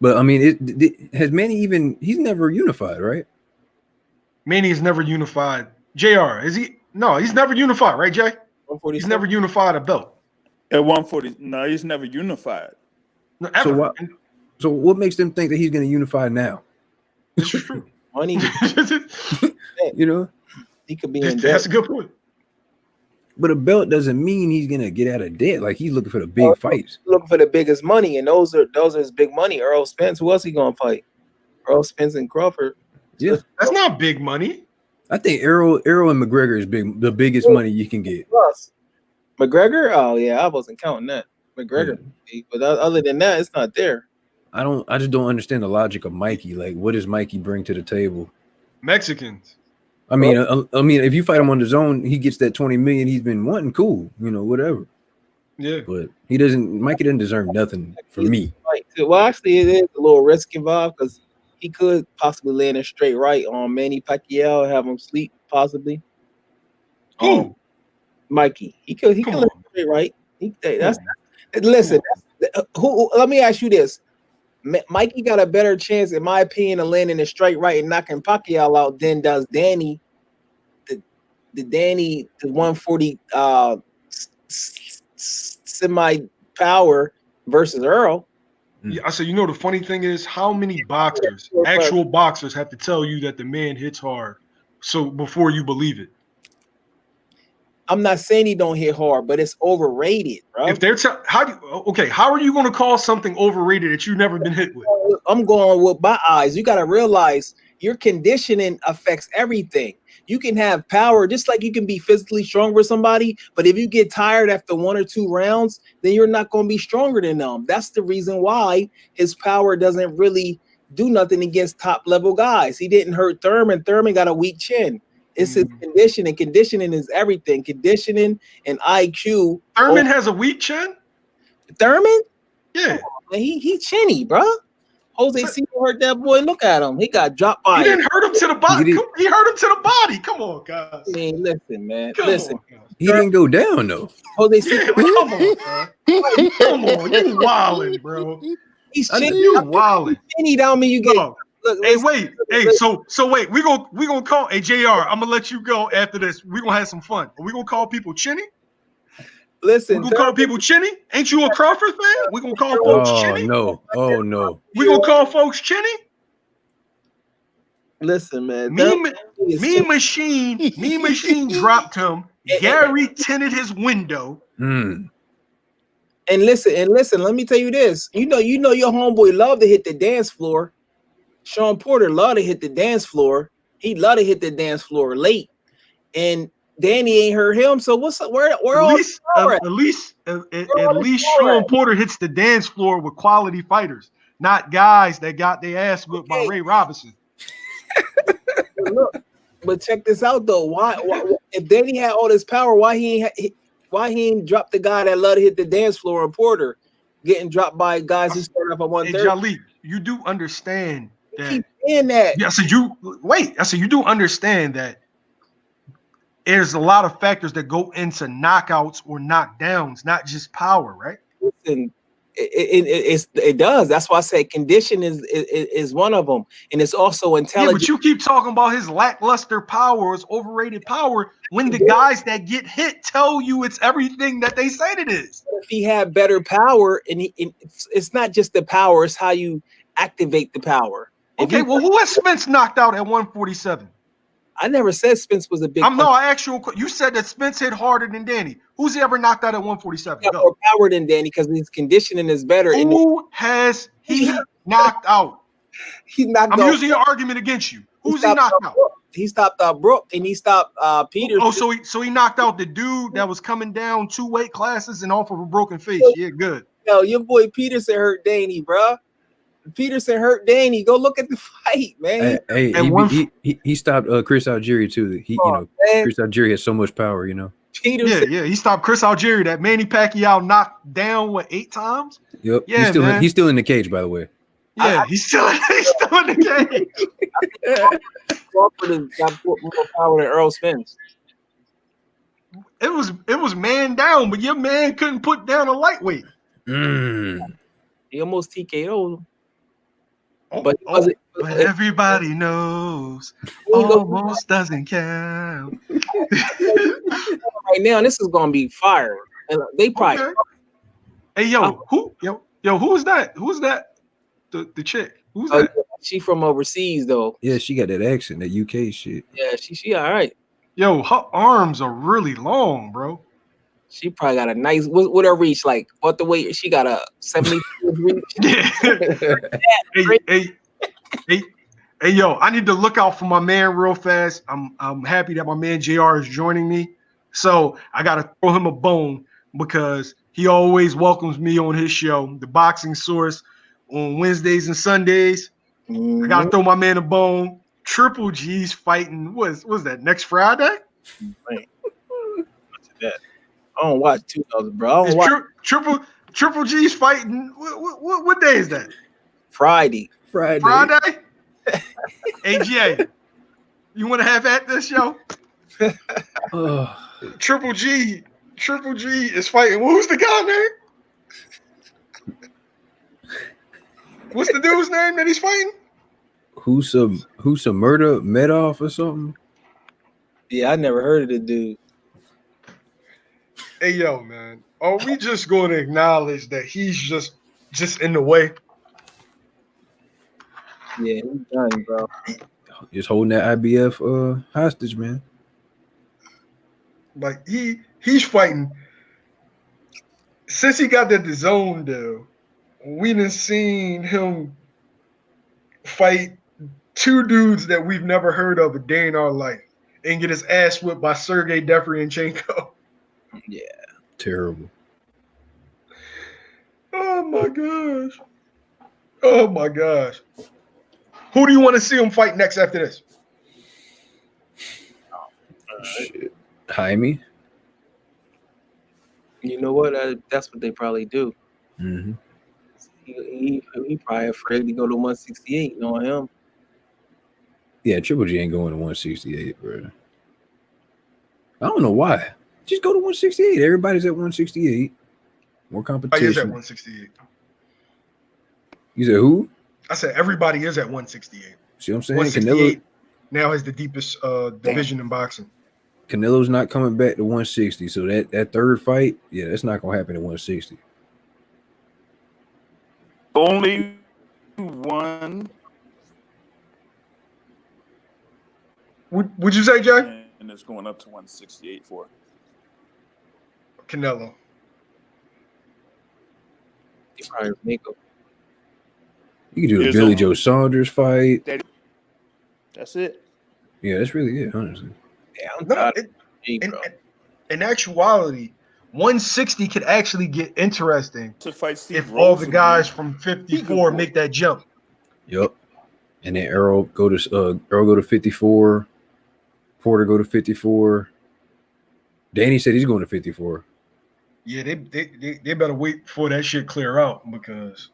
But, I mean, has Manny even – he's never unified, right? Manny is never unified. JR, is he? No, he's never unified, right, Jay? He's never unified a belt. At 140, no, he's never unified. No, ever. So what makes them think that he's going to unify now? This is true. Money. He could be in debt. That's a good point. But a belt doesn't mean he's going to get out of debt. Like, he's looking for the big fights. Looking for the biggest money, and those are his big money. Errol Spence, who else he going to fight? Errol Spence and Crawford. Yeah. That's not big money. I think Errol and McGregor is the biggest money you can get. Plus, McGregor? Oh yeah, I wasn't counting that. McGregor, but other than that, it's not there. I just don't understand the logic of Mikey. Like, what does Mikey bring to the table? Mexicans. I mean, if you fight him on the zone, he gets that $20 million he's been wanting. Cool, whatever. Yeah, but Mikey doesn't deserve nothing for me. Well, actually, it is a little risk involved because he could possibly land a straight right on Manny Pacquiao, have him sleep possibly. Who? Mikey. He could land a straight right. Listen. Let me ask you this: Mikey got a better chance, in my opinion, of landing a straight right and knocking Pacquiao out than does Danny. The 140 semi power versus Earl. Yeah, I said, the funny thing is, how many actual boxers, have to tell you that the man hits hard, so before you believe it? I'm not saying he don't hit hard, but it's overrated, bro. If they're how are you going to call something overrated that you've never been hit with? I'm going with my eyes. You got to realize your conditioning affects everything. You can have power just like you can be physically strong with somebody, but if you get tired after 1 or 2 rounds, then you're not going to be stronger than them. That's the reason why his power doesn't really do nothing against top level guys. He didn't hurt Thurman. Thurman got a weak chin. It's his conditioning. Conditioning is everything. Conditioning and IQ. Thurman has a weak chin? Thurman? Yeah. Man, he chinny, bro. Jose Cito hurt that boy. Look at him. He got dropped by. He didn't hurt him to the body. He hurt him to the body. Come on, guys. I mean, listen, man. Come listen. on, guys. He didn't go down though. Jose Cito. Come on, man. Come on. You wildin', bro. He's chinny. You wildin'. Chinny down mean you get. No. Look, Hey, wait. Hey, so wait. We gonna call. Hey, JR. I'm gonna let you go after this. We gonna have some fun. Are we gonna call people chinny? Listen, We gonna call people chinny? Ain't you a Crawford fan? We gonna call folks chinny? No. Oh no. We gonna call folks chinny? Listen, man. Me Machine dropped him. Gary tinted his window. Mm. And listen. Let me tell you this. You know your homeboy love to hit the dance floor. Sean Porter love to hit the dance floor. He love to hit the dance floor late, and Danny ain't heard him. So what's up? Where at least Sean Porter hits the dance floor with quality fighters, not guys that got their ass whipped by Ray Robinson. Look, but check this out though. Why if Danny had all this power, why he ain't dropped the guy that love to hit the dance floor on Porter, getting dropped by guys who started off at 130? Hey, Jalik, you do understand that? Keep saying that. Yeah, I said you do understand that there's a lot of factors that go into knockouts or knockdowns, not just power, right? Listen, it does. That's why I say condition is one of them, and it's also intelligence. Yeah, but you keep talking about his lackluster power or his overrated power when the guys that get hit tell you it's everything that they said it is. If he had better power, and it's not just the power; it's how you activate the power. Okay, well, who has Spence knocked out at 147? I never said Spence was a big. You said that Spence hit harder than Danny. Who's he ever knocked out at 147? He got more power than Danny because his conditioning is better. Who has he knocked out? He knocked out. I'm using your argument against you. Who's he knocked out? He stopped Brook and he stopped Peter. Oh, so he knocked out the dude that was coming down 2 weight classes and off of a broken face. Yeah, good. Yo, your boy Peterson hurt Danny, bro. Peterson hurt Danny. Go look at the fight, man. He stopped Chris Algieri too. Chris Algieri has so much power, Peterson. Yeah, he stopped Chris Algieri that Manny Pacquiao knocked down 8 times. Yep. Yeah, he's still in the cage, by the way. Yeah, he's still in the cage. Crawford has got more power than Errol Spence. It was man down, but your man couldn't put down a lightweight. He almost TKO'd him. But everybody knows almost doesn't count. Right now, this is gonna be fire. And they probably. Okay. Hey, who is that? Who's that? The chick. Who's that? She from overseas though. Yeah, she got that accent, that UK shit. Yeah, she all right. Yo, her arms are really long, bro. She probably got a nice. What her reach like? What the weight? She got a 70 reach. Hey, yo! I need to look out for my man real fast. I'm happy that my man JR is joining me. So I gotta throw him a bone because he always welcomes me on his show, The Boxing Source, on Wednesdays and Sundays. I gotta throw my man a bone. Triple G's fighting. What's that? Next Friday? Wait. What's that? I don't watch 2000, bro. I don't watch. Triple G's fighting. What day is that? Friday. AGA, you want to have at this, yo? Triple G is fighting. Who's the guy name? What's the dude's name that he's fighting? Who's some murder Medoff or something? Yeah, I never heard of the dude. Hey, yo, man, are we just going to acknowledge that he's just in the way? Yeah, he's done, bro. Just holding that IBF hostage, man. Like he's fighting. Since he got that DAZN deal, we done seen him fight 2 dudes that we've never heard of a day in our life and get his ass whipped by Sergey Deferyanchenko. Yeah. Terrible. Oh my gosh. Who do you want to see him fight next after this? Shit. Jaime. You know what? That's what they probably do. Mm-hmm. He probably afraid to go to 168. Knowing him. Yeah, Triple G ain't going to 168, bro. I don't know why. Just go to 168. Everybody's at 168. More Everybody is at competition. 168. You said who? I said everybody is at 168. See what I'm saying? 168 now has the deepest division in boxing. Canelo's not coming back to 160. So that third fight, yeah, that's not gonna happen at 160. Only one. Would you say, Jay? And it's going up to 168 for Canelo. He probably make him. You can do a Here's Billy a- Joe Saunders fight. That's it. Yeah, that's really it, honestly. Yeah, I'm No, tired of G, bro. in actuality, 160 could actually get interesting To fight Steve if all the Rosen, guys man. from 54 make that jump. Yep. And then Errol go to 54. Porter go to 54. Danny said he's going to 54. Yeah, they better wait for that shit clear out because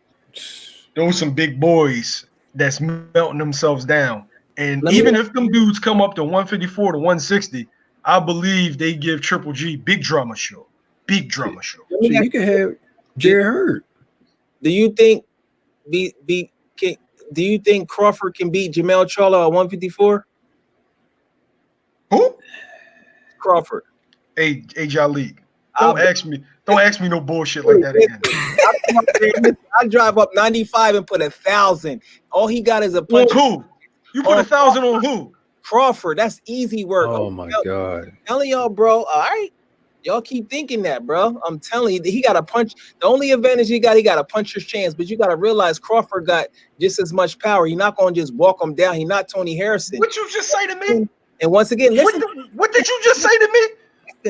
those some big boys that's melting themselves down. And even if them dudes come up to 154 to 160, I believe they give Triple G big drama show. Big drama show. So you can have Jared Hurd. Do you think do you think Crawford can beat Jamel Charlo at 154? Who? Crawford. Hey, Jalik. Don't ask me no bullshit like that again. I drive up 95 and put 1,000. All he got is a punch. Who? You put 1,000 on who? Crawford. That's easy work. Oh my God. I'm telling y'all, bro. All right. Y'all keep thinking that, bro. I'm telling you, he got a punch. The only advantage he got a puncher's chance. But you got to realize Crawford got just as much power. He's not going to just walk him down. He's not Tony Harrison. What you just say to me? And once again, listen. What did you just say to me?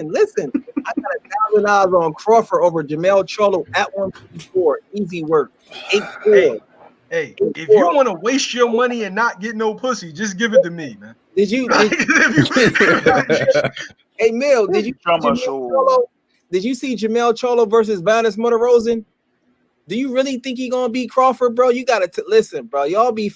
Listen. I got $1,000 on Crawford over Jamel Charlo at 154. Easy work. 8-4. Hey, if you want to waste your money and not get no pussy, just give it to me, man. Hey, Mil, did you see Jamel Charlo versus Vanis Motorosen? Do you really think he gonna beat Crawford, bro? You gotta listen, bro. Y'all be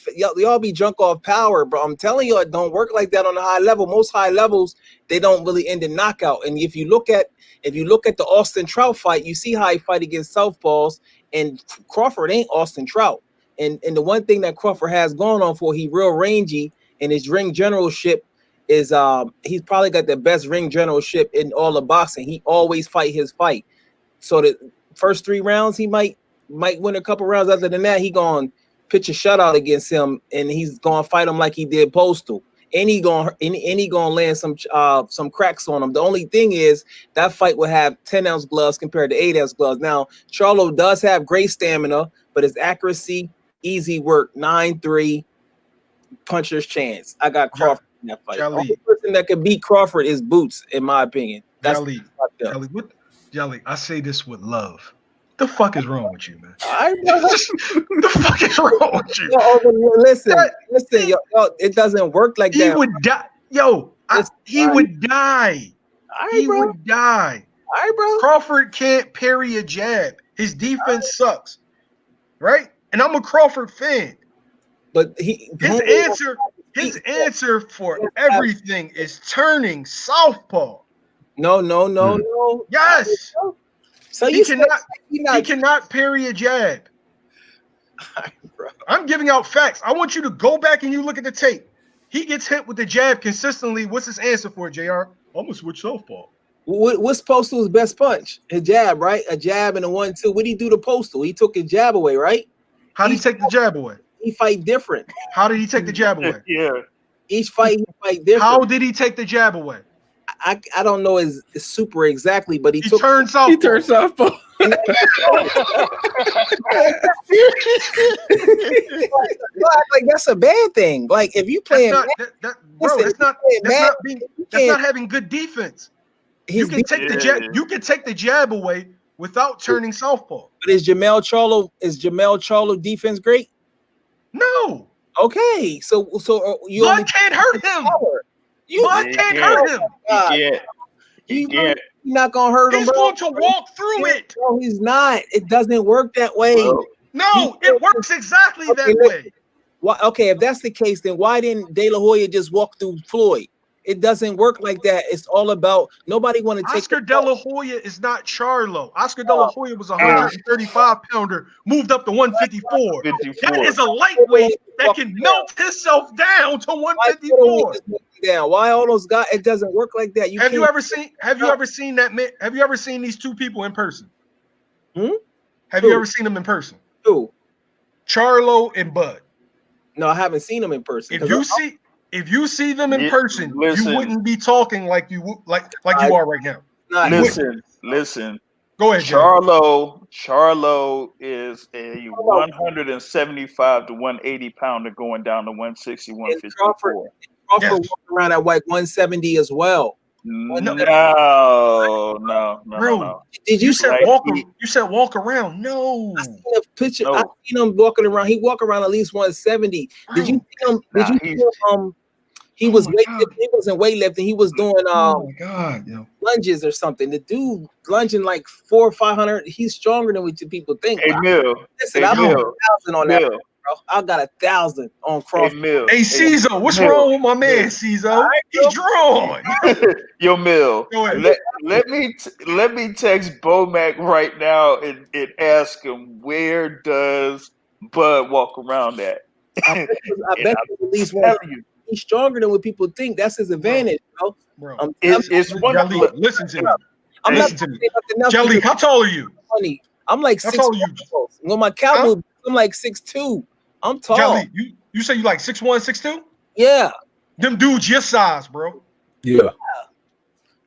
drunk off power, bro. I'm telling you, it don't work like that on a high level. Most high levels, they don't really end in knockout. And if you look at the Austin Trout fight, you see how he fight against southpaws, and Crawford ain't Austin Trout. And the one thing that Crawford has going on for, he real rangy, and his ring generalship is he's probably got the best ring generalship in all of boxing. He always fight his fight. So the first 3 rounds, he might win a couple rounds. Other than that, he gonna pitch a shutout against him, and he's gonna fight him like he did Postal. And he gonna land some cracks on him. The only thing is that fight will have 10-ounce gloves compared to 8-ounce gloves. Now Charlo does have great stamina, but his accuracy, easy work. 9-3, puncher's chance. I got Crawford in that fight. The only person that could beat Crawford is Boots, in my opinion. That's Jolly, I say this with love. The fuck is wrong with you, man? The fuck is wrong with you? Listen, yo, it doesn't work like that. He would die. He would die. Would die. All right, bro. Crawford can't parry a jab. His defense sucks. Right? And I'm a Crawford fan. But his answer for everything is turning southpaw. No. Yes. So he cannot parry a jab. I'm giving out facts. I want you to go back and you look at the tape. He gets hit with the jab consistently. What's his answer for it, JR? I'm gonna switch southpaw. What's Postal's best punch? A jab, right? A jab and a 1-2. What did he do to Postal? He took his jab away, right? How did he take the jab away? He fight different. How did he take the jab away? Yeah. Each fight, he fight different. How did he take the jab away? I don't know is super exactly, but he turned southpaw. He turned southpaw. Like that's a bad thing. Like if you playing, that's not having good defense. You can take the jab away without turning southpaw. But is Jamel Charlo defense great? No. Okay, so you Blood can't hurt him. Blood can't hurt him. You're not gonna hurt him. He's going to walk through it. No, he's not. It doesn't work that way. No, it works exactly that way. Why, okay, if that's the case, then why didn't De La Hoya just walk through Floyd? It doesn't work like that. It's all about nobody want to take Oscar De La Hoya is not Charlo. Oscar De La Hoya was a 135 pounder, moved up to 154. 54. That is a lightweight that can melt himself down to 154. Down. Why all those guys? It doesn't work like that. Have you ever seen that man? Have you ever seen these two people in person? Have you ever seen them in person? Who? Charlo and Bud. No, I haven't seen them in person. If you see them in person, listen. you wouldn't be talking like you are right now. Listen. Go ahead, Charlo is a 175 to 180 pounder going down to 160, 154. Crawford walked around at like 170 as well. No. Did you say you said walk around? No. I seen a picture. I seen him walking around. He walk around at least 170. Did you see him? He was weightlifting. He wasn't weightlifting. He was doing lunges or something. The dude lunging like 400 or 500. He's stronger than what people think. Hey, Mill. Listen, I got 1,000 on that, bro. I got 1,000 on Crawford. Hey, Cizo, what's wrong with my man, Cizo? He's drawn. Yo, Mill. Go ahead. Let me text Bomac right now and ask him, where does Bud walk around at? I bet you at least one. He's stronger than what people think. That's his advantage, bro. It's one. Jelly, listen to me. Listen to me. Jelly, how tall are you? Funny. I'm like 6'1". How tall are you? When my cowboy, I'm like 6'2". I'm tall. Jelly, you say you like 6'1", 6'2"? Yeah. Them dudes your size, bro. Yeah.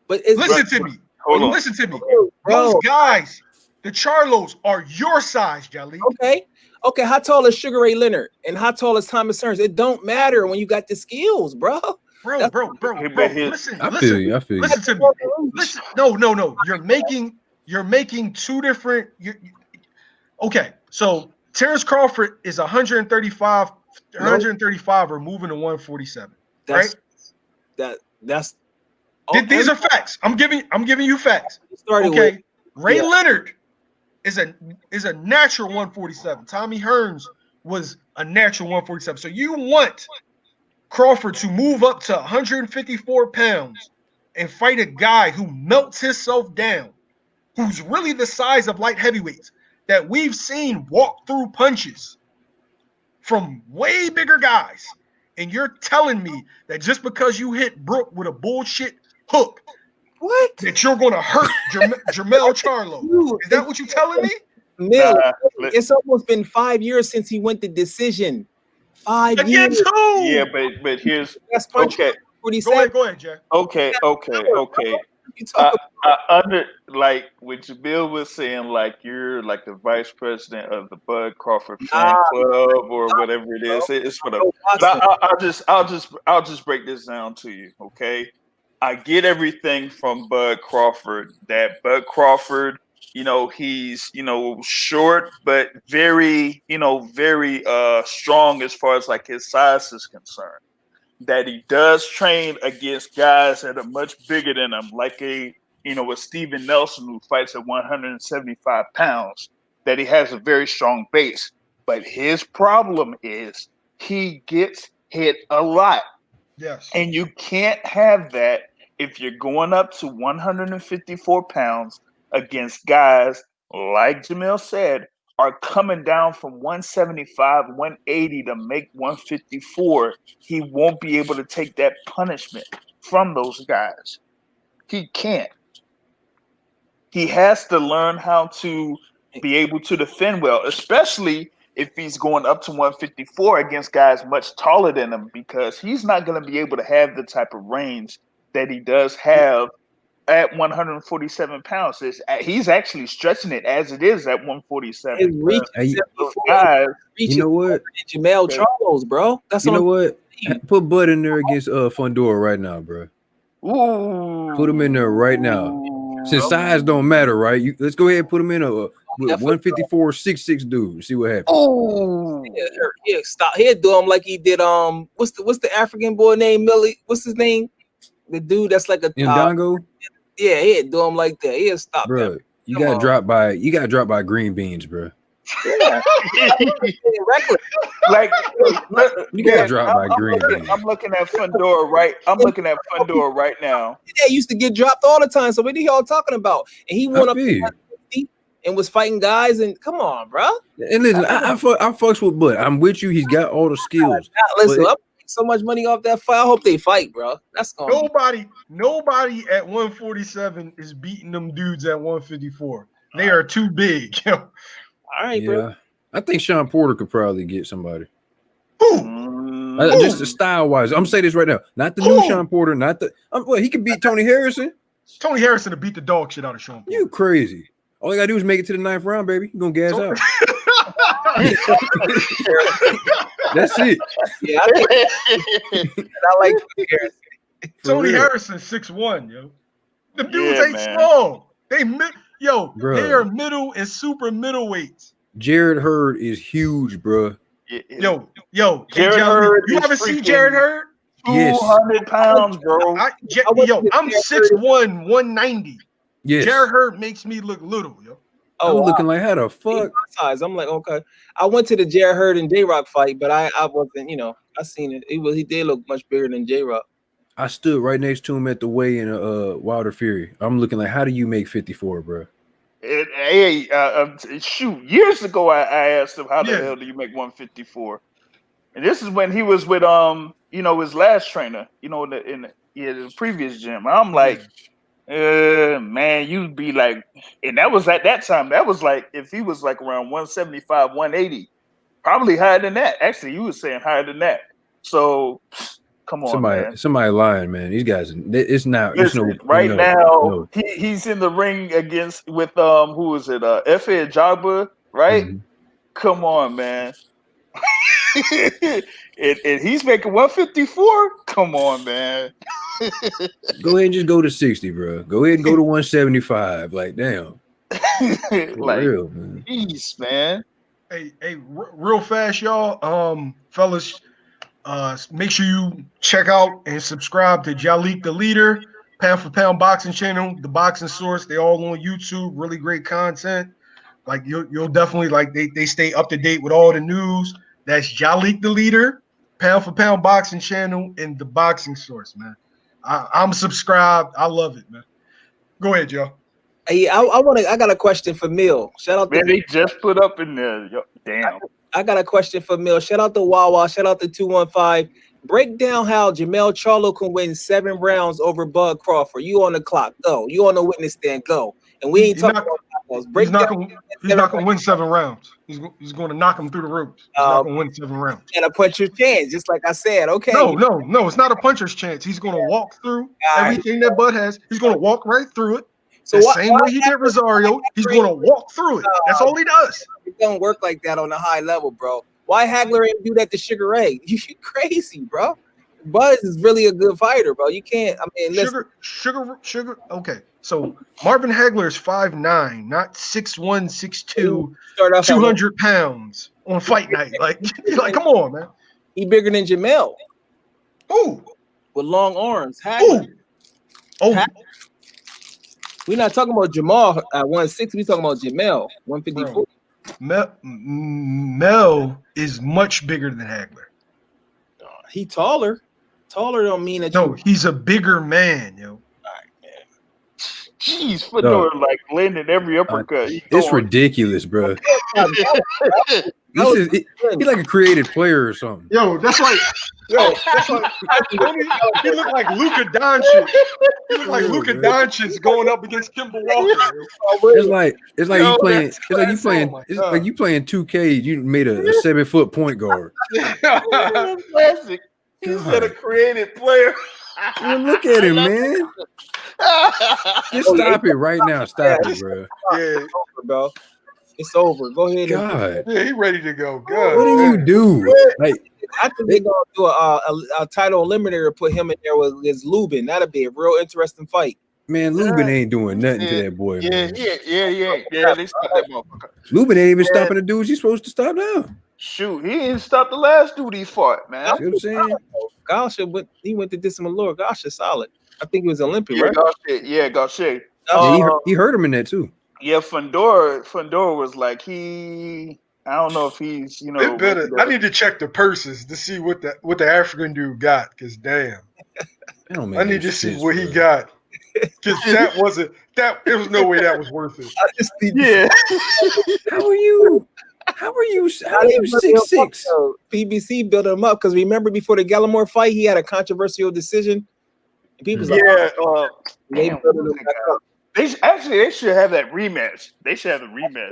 But listen to me. Listen to me. Those guys, the Charlos, are your size, Jelly. Okay, how tall is Sugar Ray Leonard and how tall is Thomas Hearns? It don't matter when you got the skills, bro. Bro. Listen, I feel you. Listen to me. Listen, no. You're making two different. Okay, so Terrence Crawford is 135. 135 or moving to 147. Right? That's. These are facts. I'm giving you facts. Okay, Ray Leonard is a natural 147. Tommy Hearns was a natural 147. So you want Crawford to move up to 154 pounds and fight a guy who melts himself down, who's really the size of light heavyweights that we've seen walk through punches from way bigger guys. And you're telling me that just because you hit Brooke with a bullshit hook, that you're going to hurt Jermell Charlo. Is that what you're telling me? Mill, it's almost been 5 years since he went to decision. 5 years. Against who? Yeah, but here's Go ahead, Jack. Okay. Under like what Jamil was saying, like you're like the vice president of the Bud Crawford fan club or whatever it is. It's whatever. But I'll just break this down to you, okay? I get everything from Bud Crawford. That Bud Crawford, he's short but very strong as far as like his size is concerned. That he does train against guys that are much bigger than him, like a Steven Nelson who fights at 175 pounds. That he has a very strong base, but his problem is he gets hit a lot. Yes, and you can't have that if you're going up to 154 pounds against guys, like Jamil said, are coming down from 175, 180 to make 154. He won't be able to take that punishment from those guys. He can't. He has to learn how to be able to defend well, especially if he's going up to 154 against guys much taller than him, because he's not going to be able to have the type of range that he does have at 147 pounds. He's actually stretching it as it is at 147. You know what? Jermell Charlos, bro. That's what? Put Bud in there against Fundora right now, bro. Ooh. Put him in there right now. Since size don't matter, right? Let's go ahead and put him in a 154 6'6" dude. See what happens. Oh, yeah, stop. He'll do him like he did. What's the African boy named Millie? What's his name? The dude that's like a Ndongo. Yeah, he'll do him like that. He'll stop, bro. You got dropped by green beans, bro. Yeah. Reckless. Like, You got dropped by Green. I'm looking at Fundora right. I'm looking at Fundora right now. Yeah, used to get dropped all the time. So what are y'all talking about? And he went up to 150 and was fighting guys. And come on, bro. And listen, I fucks with Bud. I'm with you. He's got all the skills. Listen, I'm making so much money off that fight. I hope they fight, bro. That's gonna nobody at 147 is beating them dudes at 154. They are too big. All right, bro. I think Sean Porter could probably get somebody. Who? Just style wise. I'm gonna say this right now. Not the new Sean Porter. Not the. He could beat Tony Harrison. Tony Harrison to beat the dog shit out of Sean Porter. You crazy? All you gotta do is make it to the 9th round, baby. You gonna gas out. That's it. Yeah, I like Tony Harrison. Tony Harrison 6'1", yo. The dudes ain't small. They are middle and super middleweights. Jared Hurd is huge, bro. Yo, Jared Hurd. You ever see Jared Hurd? 200 pounds, bro. I'm 6'1", 190. Yes. Jared Hurd makes me look little, yo. I'm looking like how the fuck? Size. I'm like, okay. I went to the Jared Hurd and J-Rock fight, but I wasn't, I seen it. He did look much bigger than J-Rock. I stood right next to him at the weigh-in Wilder Fury. I'm looking like, how do you make 54, bro? Shoot, years ago I asked him, how the hell do you make 154? And this is when he was with his last trainer, in the previous gym. I'm like, man, you'd be like, and that was at that time. That was like if he was like around 175, 180, probably higher than that. Actually, you were saying higher than that. So come on, man. Somebody lying, man. These guys, it's not. Listen, now. He's in the ring with who is it? Efe Ajagba, right? Mm-hmm. Come on, man. and he's making 154. Come on, man. Go ahead and just go to 60, bro. Go ahead and go to 175. Like, damn. Like, real, man. Jeez, man. Hey, real fast, y'all. Fellas, make sure you check out and subscribe to Jalik the Leader, Pound for Pound Boxing Channel, The Boxing Source. They all on YouTube. Really great content. Like you'll definitely like they stay up to date with all the news. That's Jalik the Leader, Pound for Pound Boxing Channel, and The Boxing Source, man. I'm subscribed. I love it, man. Go ahead, y'all. Hey, I got a question for Mill. Shout out to they just put up in there. Damn. I got a question for Mill. Shout out to Wawa. Shout out to 215. Break down how Jermell Charlo can win 7 rounds over Bud Crawford. You on the clock. Go. You on the witness stand. Go. And we ain't talking about he's not going to win 7 rounds. He's going to knock him through the ropes. He's not going to win 7 rounds. And a puncher's chance, just like I said. Okay. No. It's not a puncher's chance. He's going to walk through everything that Bud has. He's going to walk right through it. So the same way he did Rosario, he's going to walk through it. That's all he does. It don't work like that on a high level, bro. Why Hagler ain't do that to Sugar Ray? You crazy, bro. Buzz is really a good fighter, bro. You can't. I mean, listen. Sugar. Okay, so Marvin Hagler is 5'9", not 6'1", 6'2", 200 pounds on fight night. Like, come on, man. He bigger than Jermell. Ooh, with long arms. Hagler. We're not talking about Jamal at 160. We're talking about Jermell 154. Mel is much bigger than Hagler. He taller. Taller don't mean that. No, he's a bigger man, yo. All right, man. Jeez, Fedor like landing every uppercut. It's ridiculous, bro. He's like a creative player or something. He looked like Luka Doncic. He looked like Luka Doncic going up against Kimball Walker. It's like you playing 2K. You made a 7-foot point guard. Classic. He said a creative player. Look at him, man. Just stop it right now. Stop it, bro. Yeah, bro. It's over. Go ahead. God. Yeah, he ready to go. God. What do you do? Like, I think they're gonna do a title eliminator, put him in there with Lubin. That'd be a real interesting fight. Man, Lubin ain't doing nothing to that boy. Yeah. They stopped that motherfucker. Lubin ain't even stopping the dudes he's supposed to stop now. Shoot, he didn't stop the last dude he fought, man. See what I'm saying? Gasha he went to Dismalore. Gasha solid. I think he was Olympic, right? Gasha. Yeah, Gasha. He hurt him in that too. Yeah, Fundora was like I don't know if he's It better. I need to check the purses to see what the African dude got. Cause damn, That don't make I no need to see sense, what he bro. got. Cause that wasn't that. There was no way that was worth it. Yeah. How are you 6'6"? PBC built him up because remember before the Gallimore fight, he had a controversial decision. And people was like, Yeah. they Damn, built what was him that up. they should have that rematch. They should have the rematch.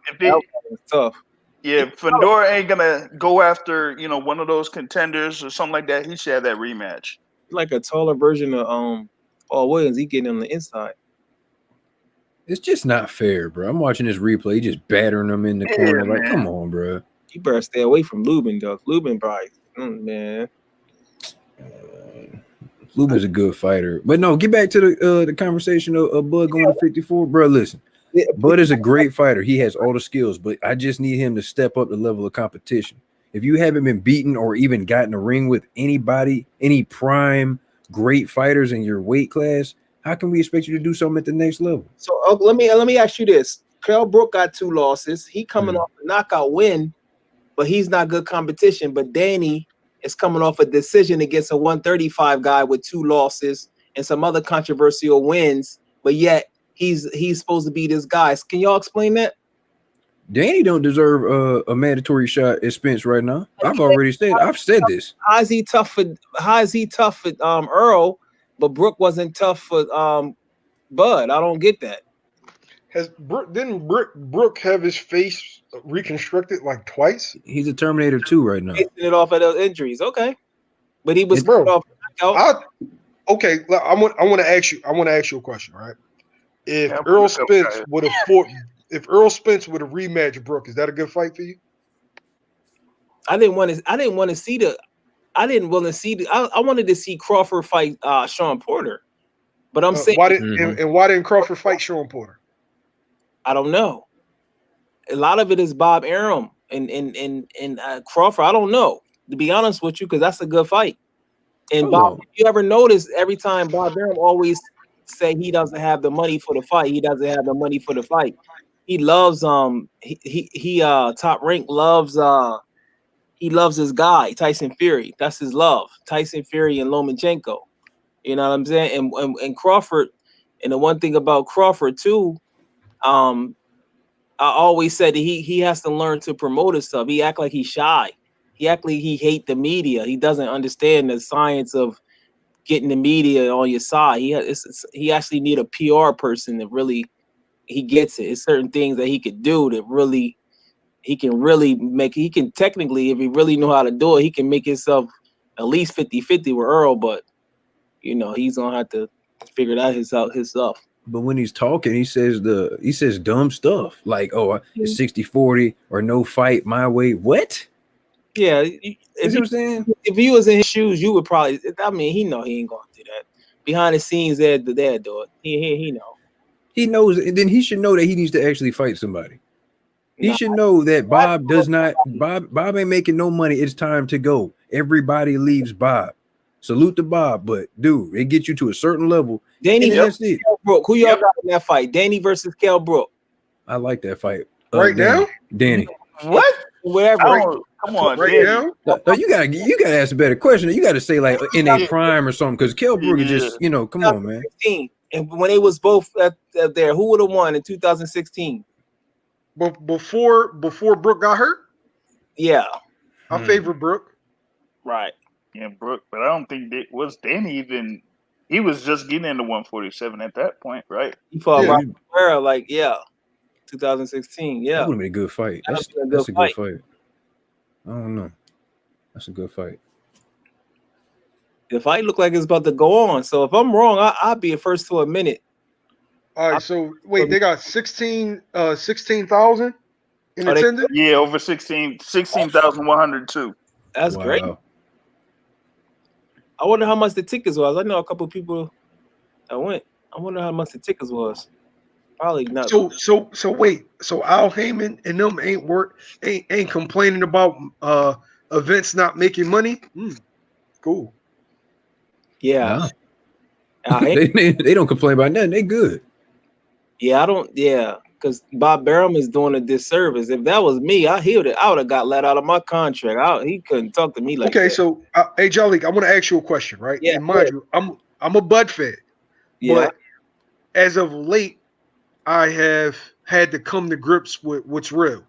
If they, That was tough. yeah, Fundora ain't gonna go after one of those contenders or something like that. He should have that rematch. Like a taller version of Paul Williams. He getting on the inside. It's just not fair, bro. I'm watching this replay, just battering them in the corner. Like, man. come on, bro. You better stay away from Lubin, though. Lubin probably, man. Lubin's a good fighter. But no, get back to the conversation of Bud going to 54. Bro, listen. Bud is a great fighter. He has all the skills, but I just need him to step up the level of competition. If you haven't been beaten or even gotten a ring with anybody, any prime great fighters in your weight class, how can we expect you to do something at the next level? So let me ask you this. Kell Brook got 2 losses. He coming off a knockout win, but he's not good competition. But Danny is coming off a decision against a 135 guy with 2 losses and some other controversial wins, but yet he's supposed to be this guy. Can y'all explain that? Danny don't deserve a mandatory shot at Spence right now. I've said this. How is he tough for Earl, but Brook wasn't tough for Bud? I don't get that. Didn't Brook have his face reconstructed like twice? He's a Terminator 2 right now. Basing it off of those injuries, okay. But he was Bro. Okay, I want to ask you a question, right? If Errol Spence would have rematched Brook, is that a good fight for you? I wanted to see Crawford fight Sean Porter. But I'm saying why didn't Crawford fight Sean Porter? I don't know. A lot of it is Bob Arum and Crawford. I don't know, to be honest with you, because that's a good fight. And Bob, if you ever notice, every time Bob Arum always say he doesn't have the money for the fight. He doesn't have the money for the fight. He loves he Top Rank loves he loves his guy Tyson Fury. That's his love. Tyson Fury and Lomachenko. You know what I'm saying? And Crawford. And the one thing about Crawford too, I always said that he has to learn to promote himself. He act like he's shy. He act like he hate the media. He doesn't understand the science of getting the media on your side. He actually need a PR person that really he gets it. It's certain things that he could do that really he can technically, if he really know how to do it, he can make himself at least 50-50 with Earl, but he's gonna have to figure that himself. But when he's talking, he says dumb stuff like, "Oh, it's 60-40 or no fight my way." What? Yeah, if you was in his shoes, you would probably. I mean, he know he ain't gonna do that. Behind the scenes, they'd do it. He know. He knows, and then he should know that he needs to actually fight somebody. He should know that Bob does not. Bob ain't making no money. It's time to go. Everybody leaves Bob. Salute to Bob, but dude, it gets you to a certain level. Danny versus Kell Brook. Who y'all got in that fight? Danny versus Kell Brook. I like that fight. Right now? Danny. What? Wherever. Come on, right now? No, you gotta ask a better question. You gotta say like in a prime or something, because Kell Brook is just, come on, man. And when they was both there, who would have won in 2016? But before Brook got hurt? Yeah. I favor Brook. Right. Yeah, Brook, but I don't think was Danny even. He was just getting into 147 at that point, right? He fought Robert Ferreira, 2016. Yeah, that would have been a good fight. That's a good fight. I don't know. That's a good fight. The fight looked like it's about to go on. So if I'm wrong, I'll be the first to admit it. All right. So wait, they got 16,000 in attendance? Yeah, over 16,102. That's great. I wonder how much the tickets was. I know a couple of people that went. I wonder how much the tickets was. Probably not. So wait. So Al Heyman and them ain't complaining about events not making money? Cool. Yeah. No. They don't complain about nothing. They good. Yeah, I don't. Yeah, because Bob Arum is doing a disservice. If that was me, I would have got let out of my contract. He couldn't talk to me like Okay, that. so hey, Jalik, I want to ask you a question, right? Yeah, And mind you, I'm a Bud fan, yeah. but as of late, I have had to come to grips with what's real.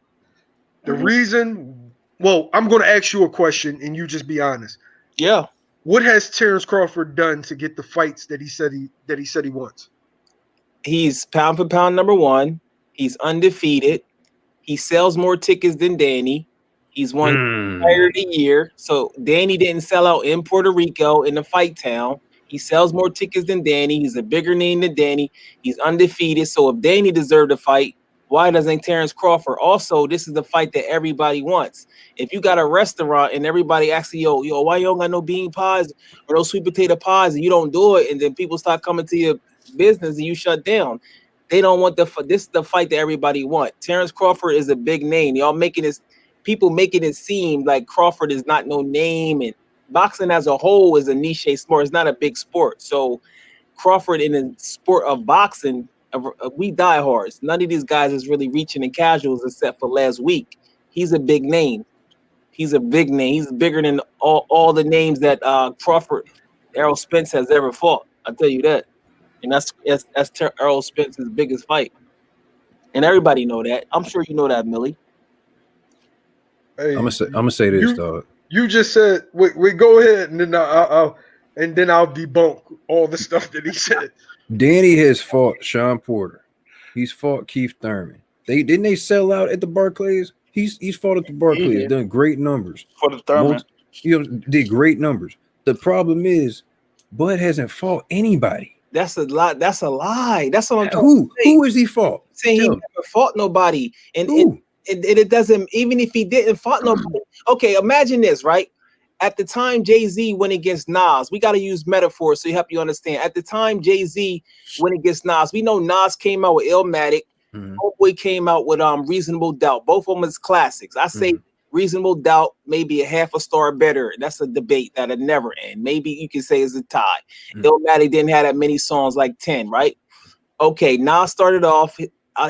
The reason, well, I'm going to ask you a question, and you just be honest. Yeah. What has Terrence Crawford done to get the fights that he said he wants? He's pound for pound number one. He's undefeated. He sells more tickets than Danny. He's won Fighter of the Year. So Danny didn't sell out in Puerto Rico in the fight town. He sells more tickets than Danny. He's a bigger name than Danny. He's undefeated. So if Danny deserved to fight, why doesn't Terrence Crawford? Also, this is the fight that everybody wants. If you got a restaurant and everybody asks you, yo, why you don't got no bean pies or no sweet potato pies, and you don't do it, and then people start coming to your business and you shut down. They don't want this is the fight that everybody want. Terrence Crawford is a big name. Y'all people making it seem like Crawford is not no name, and boxing as a whole is a niche sport. It's not a big sport. So Crawford in the sport of boxing, we diehards. None of these guys is really reaching in casuals except for last week. He's a big name. He's a big name. He's bigger than all the names that Crawford, Errol Spence has ever fought. I'll tell you that. And that's Errol Spence's biggest fight. And everybody know that. I'm sure you know that, Millie. Hey, I'm gonna say this, dog. You just said, wait, go ahead, and then I'll debunk all the stuff that he said. Danny has fought Sean Porter. He's fought Keith Thurman. Didn't they sell out at the Barclays? He's fought at the Barclays, done great numbers for the Thurman. Did great numbers. The problem is, Bud hasn't fought anybody. That's a lie. That's a lie. That's what I'm talking about. Who has he fought? Saying he never fought nobody, and it doesn't. Even if he didn't fought nobody. Okay, imagine this, right? At the time Jay-Z went against Nas, we got to use metaphors to help you understand. At the time Jay-Z went against Nas, we know Nas came out with Illmatic. Homeboy came out with Reasonable Doubt. Both of them is classics. I say Reasonable Doubt maybe a half a star better. That's a debate that'll never end. Maybe you can say it's a tie. Illmatic didn't have that many songs, like 10, right? Okay, Nas started off,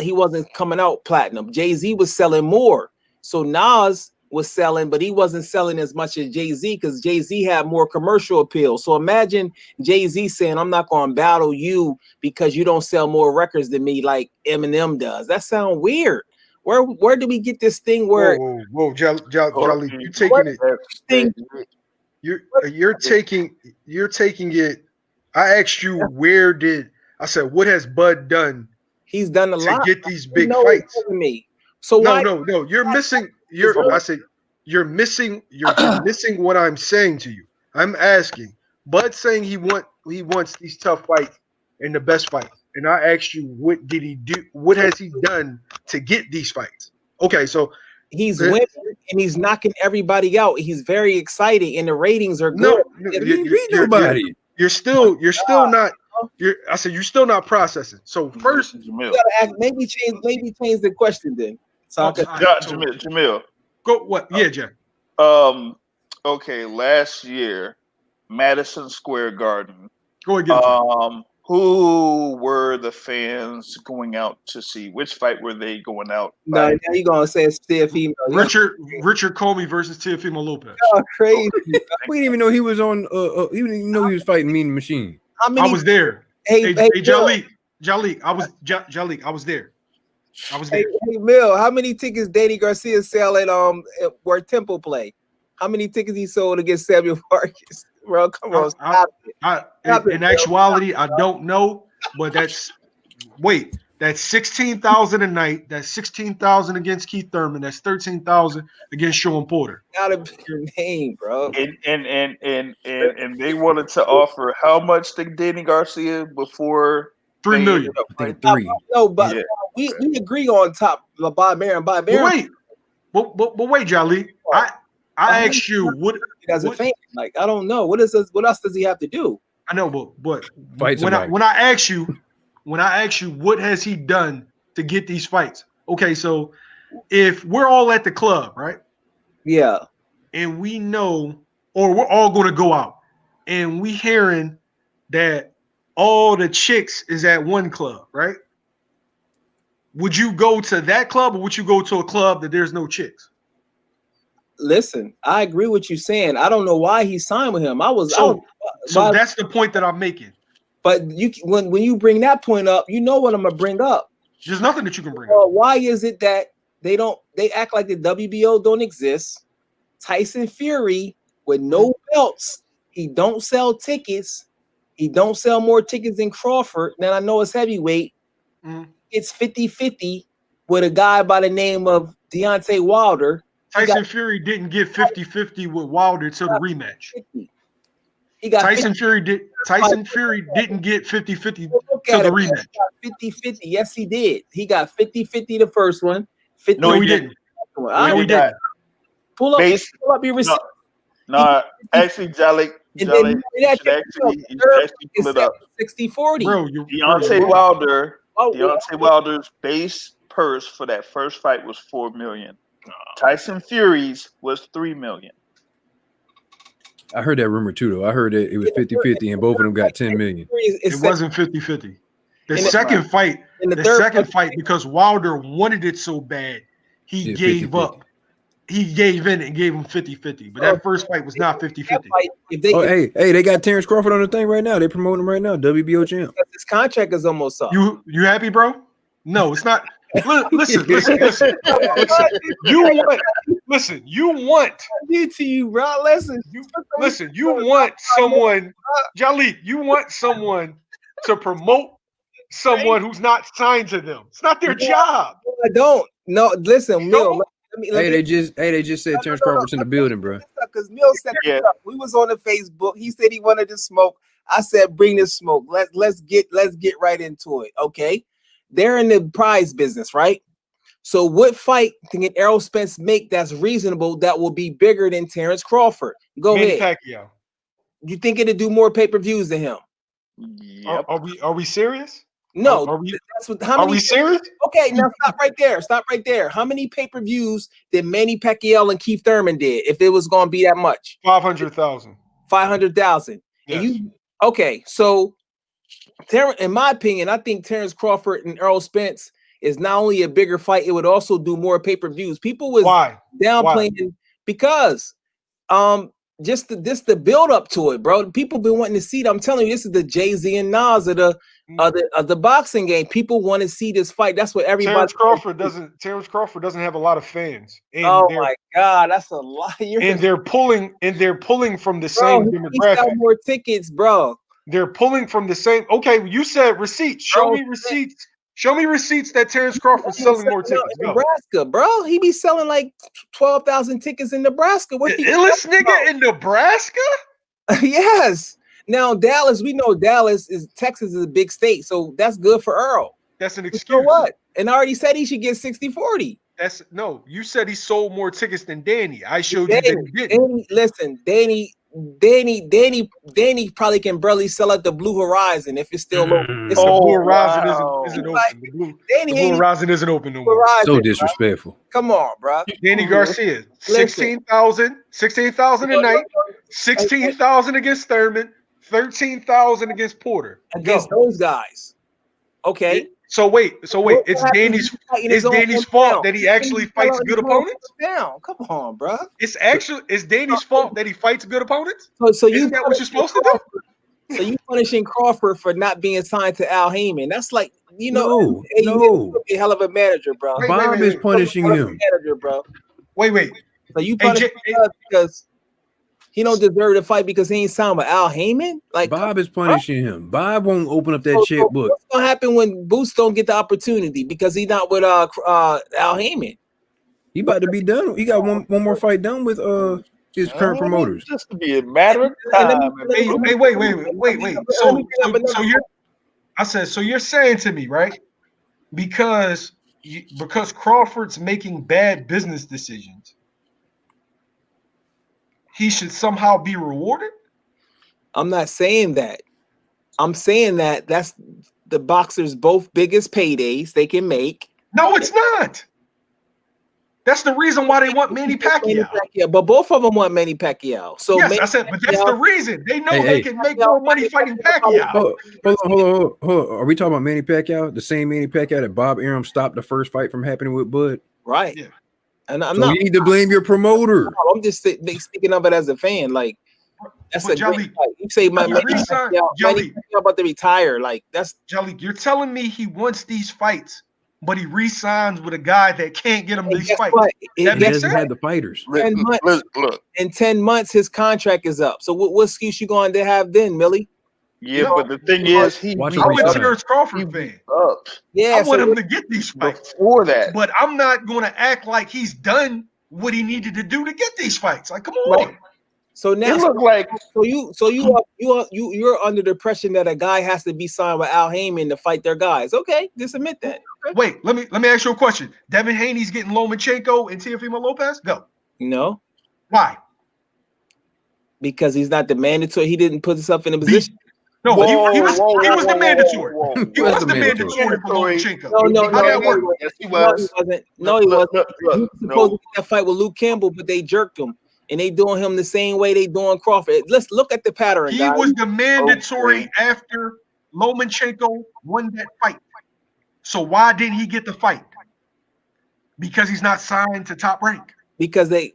he wasn't coming out platinum. Jay-Z was selling more. So Nas was selling, but he wasn't selling as much as Jay-Z because Jay-Z had more commercial appeal. So imagine Jay-Z saying, I'm not going to battle you because you don't sell more records than me like Eminem does. That sounds weird. Where do we get this thing where whoa, Jolly, you're taking it. You're taking it. I asked you I said, what has Bud done? He's done a lot to get these big fights. Me. So no, you're missing. You're missing what I'm saying to you. I'm asking. Bud saying he wants these tough fights and the best fights. And I asked you, what did he do? What has he done to get these fights? Okay, so he's winning and he's knocking everybody out. He's very exciting and the ratings are good. You're still not. I said you're still not processing. So first, you gotta maybe change the question then. So Jamil. Go what? Yeah, Jeff. Okay, last year, Madison Square Garden. Go again. Who were the fans going out to see? Which fight were they going out? No, now you're gonna say it's Teofimo. Richard Comey versus Teofimo Lopez. Oh, crazy! We didn't even know he was on. We didn't even know he was fighting Mean Machine. I was there. Hey, Jalik, I was there. I was there. Hey, Mill, how many tickets Danny Garcia sell at where Temple play? How many tickets he sold against Samuel Vargas? Bro, come on, stop it. In actuality, I don't know, but that's 16,000 a night. That's 16,000 against Keith Thurman. That's 13,000 against Sean Porter. Gotta be your name, bro. And they wanted to offer how much to Danny Garcia before $3 million. I think 3. No, but we agree on top. Bob Arum. But wait, Jolly. I asked you what as a fan. Like I don't know what else does he have to do? I know, but when I ask you, what has he done to get these fights? Okay, so if we're all at the club, right? Yeah, and we know, or we're all going to go out, and we hearing that all the chicks is at one club, right? would you go to that club or would you go to a club that there's no chicks? Listen, I agree with you saying. I don't know why he signed with him. So that's the point that I'm making. But when you bring that point up, you know what I'm gonna bring up. There's nothing that you can bring up. Why is it that they act like the WBO don't exist? Tyson Fury with no belts, he don't sell tickets. He don't sell more tickets than Crawford. Now I know it's heavyweight. It's 50-50 with a guy by the name of Deontay Wilder. Tyson Fury didn't get 50-50 with Wilder till the rematch. Tyson Fury didn't get 50-50 till the rematch. 50-50. Yes, he did. He got 50-50 the first one. 50 no, he didn't. No, he didn't. Pull up your receipt. No, actually, Jalik should actually pull it up. 60-40. Bro, Deontay Wilder's base purse for that first fight was $4 million. Tyson Fury's was $3 million. I heard that rumor too, though. I heard that it was 50-50 and both of them got $10 million. It wasn't 50-50. The second fight, because Wilder wanted it so bad, he gave up. He gave in and gave him 50-50. But that first fight was not 50-50. Hey, they got Terrence Crawford on the thing right now. They promoting him right now, WBO champ. His contract is almost up. You happy, bro? No, it's not. Listen. You want to you, bro. Listen, you want someone, Jalik, you want someone to promote someone who's not signed to them. It's not their job. I don't. No, listen, Mill. They just said Terrence Crawford's in the building, bro. Because Mill set it up. We was on the Facebook. He said he wanted to smoke. I said, bring the smoke. Let's get right into it. Okay. They're in the prize business, right? So what fight can Errol Spence make that's reasonable that will be bigger than Terrence Crawford? Go ahead. Pacquiao. You think it'll do more pay-per-views than him? Yep. Are we serious? No. Are we serious? Okay, now stop right there. Stop right there. How many pay-per-views did Manny Pacquiao and Keith Thurman did if it was going to be that much? 500,000. 500,000. Yes. Okay, so in my opinion, I think Terrence Crawford and Errol Spence is not only a bigger fight, it would also do more pay-per-views. People was downplaying because just the build up to it, bro. People been wanting to see it. I'm telling you, this is the Jay-Z and Nas of the boxing game. People want to see this fight. That's what everybody. Terrence Crawford doesn't have a lot of fans. And my God, that's a lot. And they're pulling from the same demographic. Sell more tickets, bro. They're pulling from the same. Okay, you said receipts. Show me receipts. Show me receipts that Terrence Crawford's selling more tickets. In Nebraska, bro. He be selling like 12,000 tickets in Nebraska. The illest nigga in Nebraska? Yes. Now Dallas, we know Texas is a big state, so that's good for Earl. That's an excuse. So what? And I already said he should get 60-40. You said he sold more tickets than Danny. I showed you that he didn't. Listen, Danny probably can barely sell out the Blue Horizon if it's still open. The Blue Horizon isn't open. The Blue Horizon isn't open no more. So disrespectful. Come on, bro. Danny Garcia, 16,000 a night, 16,000 against Thurman, 13,000 against Porter. Against those guys. Okay. So wait. It's Danny's fault that he actually fights good opponents? Come on, bro. It's Danny's fault that he fights good opponents? So isn't that what you're supposed to do? So you punishing Crawford for not being signed to Al Heyman. That's like, no. He's a hell of a manager, bro. Bob is punishing him. Manager, bro. Wait. So you punish him because he don't deserve to fight because he ain't signed with Al Heyman? Like Bob is punishing him. Bob won't open up that checkbook. What's gonna happen when Boots don't get the opportunity because he's not with Al Heyman? He about to be done. He got one more fight done with his current promoters. Just to be a matter of time. Wait. So you're saying to me, right? Because Crawford's making bad business decisions, he should somehow be rewarded? I'm not saying that. I'm saying that that's the boxers' both biggest paydays they can make. No, it's not. That's the reason why they want Manny Pacquiao. But both of them want Manny Pacquiao. So yes, Manny I said, but that's the reason. They know they can make Pacquiao, more money fighting Pacquiao. Hold on. Are we talking about Manny Pacquiao? The same Manny Pacquiao that Bob Arum stopped the first fight from happening with Bud? Right. Yeah. And I'm so not. you need to blame your promoter. I'm just speaking of it as a fan. Like, that's a great fight. You say Manny Pacquiao about to retire. Like, that's Jalik. You're telling me he wants these fights, but he re-signs with a guy that can't get him these fights. That doesn't have the fighters. In 10 months, his contract is up. So what excuse you going to have then, Millie? Yeah, but the thing is, I'm a Terrence Crawford fan. Yeah, I want him to get these fights before that. But I'm not going to act like he's done what he needed to do to get these fights. Like, come on. Right. So now, you're under the impression that a guy has to be signed with Al Heyman to fight their guys. Okay, just admit that. Okay. Wait, let me ask you a question. Devin Haney's getting Lomachenko and Teofimo Lopez? Go. No. Why? Because he's not the mandatory. He didn't put himself in a position. No, he was the mandatory. He was the mandatory for Lomachenko. No, yes, he was. No, he wasn't. He was supposed to get that fight with Luke Campbell, but they jerked him. And they doing him the same way they doing Crawford. Let's look at the pattern. He was the mandatory after Lomachenko won that fight. So why didn't he get the fight? Because he's not signed to Top Rank. Because they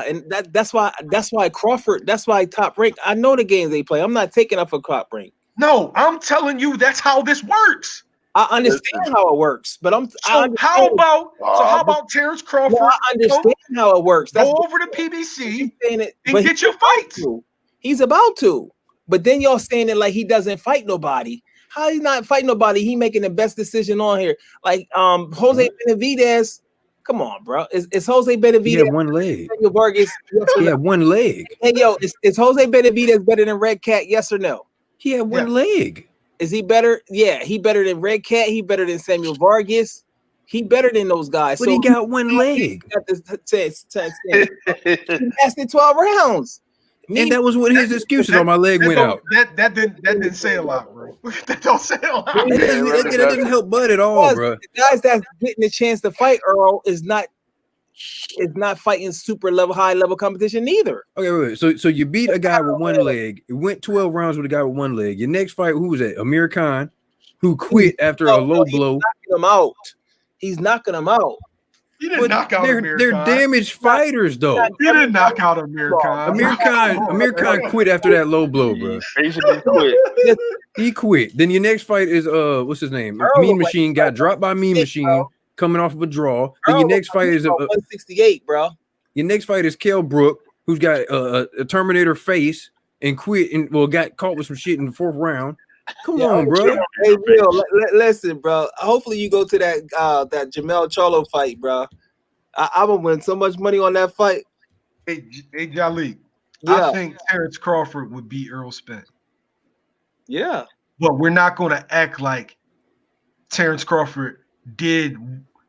and that's why Crawford, that's why Top Rank. I know the games they play. I'm not taking up for Top Rank. No, I'm telling you that's how this works. I understand how it works, but how about Terrence Crawford? I understand how it works. Go over to PBC and get your fights. He's about to, but then y'all saying it like he doesn't fight nobody. How he's not fighting nobody? He making the best decision on here. Like Jose Benavidez. Come on, bro. Is Jose Benavidez? He had one leg. Vargas, he had one leg. Hey, yo, is Jose Benavidez better than Red Cat? Yes or no? He had one leg. Is he better? Yeah, he better than Red Cat. He better than Samuel Vargas. He better than those guys. But so he got one leg. He lasted 12 rounds. And that was what his excuses on my leg went out. That didn't say a lot, bro. That don't say a lot. That didn't help Bud at all, bro. The guys that's getting a chance to fight Earl is not fighting super level, high level competition either. Okay, wait. So you beat a guy with one leg. It went 12 rounds with a guy with one leg. Your next fight, who was that? Amir Khan, who quit after a low blow. He's knocking him out. He didn't knock out Amir Khan. They're damaged fighters, though. He didn't knock out Amir Khan. Amir Khan quit after that low blow, bro. Basically quit. He quit. Then your next fight is what's his name? Mean Machine got dropped by Mean Machine coming off of a draw. Then your next fight is 168, bro. Your next fight is Kell Brook, who's got a Terminator face and quit and got caught with some shit in the 4th round. Come on, bro. Hey, real. Listen, bro. Hopefully you go to that Jamel Charlo fight, bro. I'm gonna win so much money on that fight. Hey, Jalik. I think Terrence Crawford would beat Errol Spence. Yeah, but we're not going to act like Terrence Crawford did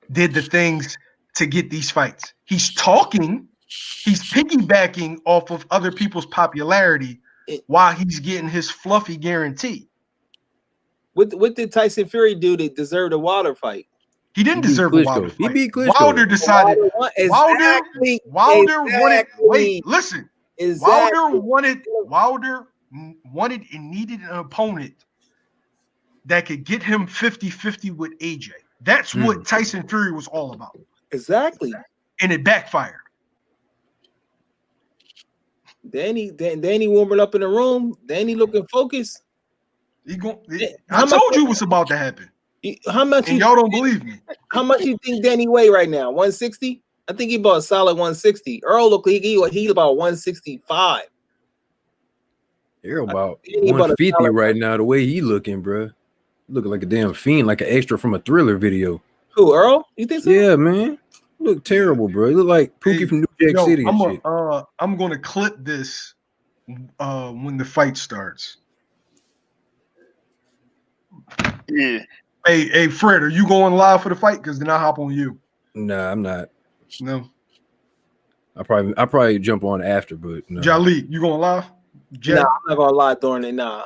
the things to get these fights. He's talking. He's piggybacking off of other people's popularity while he's getting his fluffy guarantee. What did Tyson Fury do to deserve the Wilder fight? He didn't deserve a Wilder fight. He beat Klitschko. Wilder decided. Wilder wanted. Wait, listen. Exactly. Wilder wanted and needed an opponent that could get him 50-50 with AJ. That's what Tyson Fury was all about. Exactly. And it backfired. Danny warming up in the room. Danny looking focused. I told you what's about to happen. How much? And y'all don't believe me. How much you think Danny weigh right now? 160? I think he bought a solid 160. Earl look he about 165. You're about 150 right now. The way he looking, bro, looking like a damn fiend, like an extra from a Thriller video. Who, Earl? You think so? Yeah, man. You look terrible, bro. You look like Pookie from New Jack City. I'm gonna clip this when the fight starts. Yeah. Hey, Fred, are you going live for the fight? Because then I'll hop on you. Nah, I'm not. No. I probably jump on after, but no. Jalik, you going live? Nah, I'm not gonna lie during it. Nah.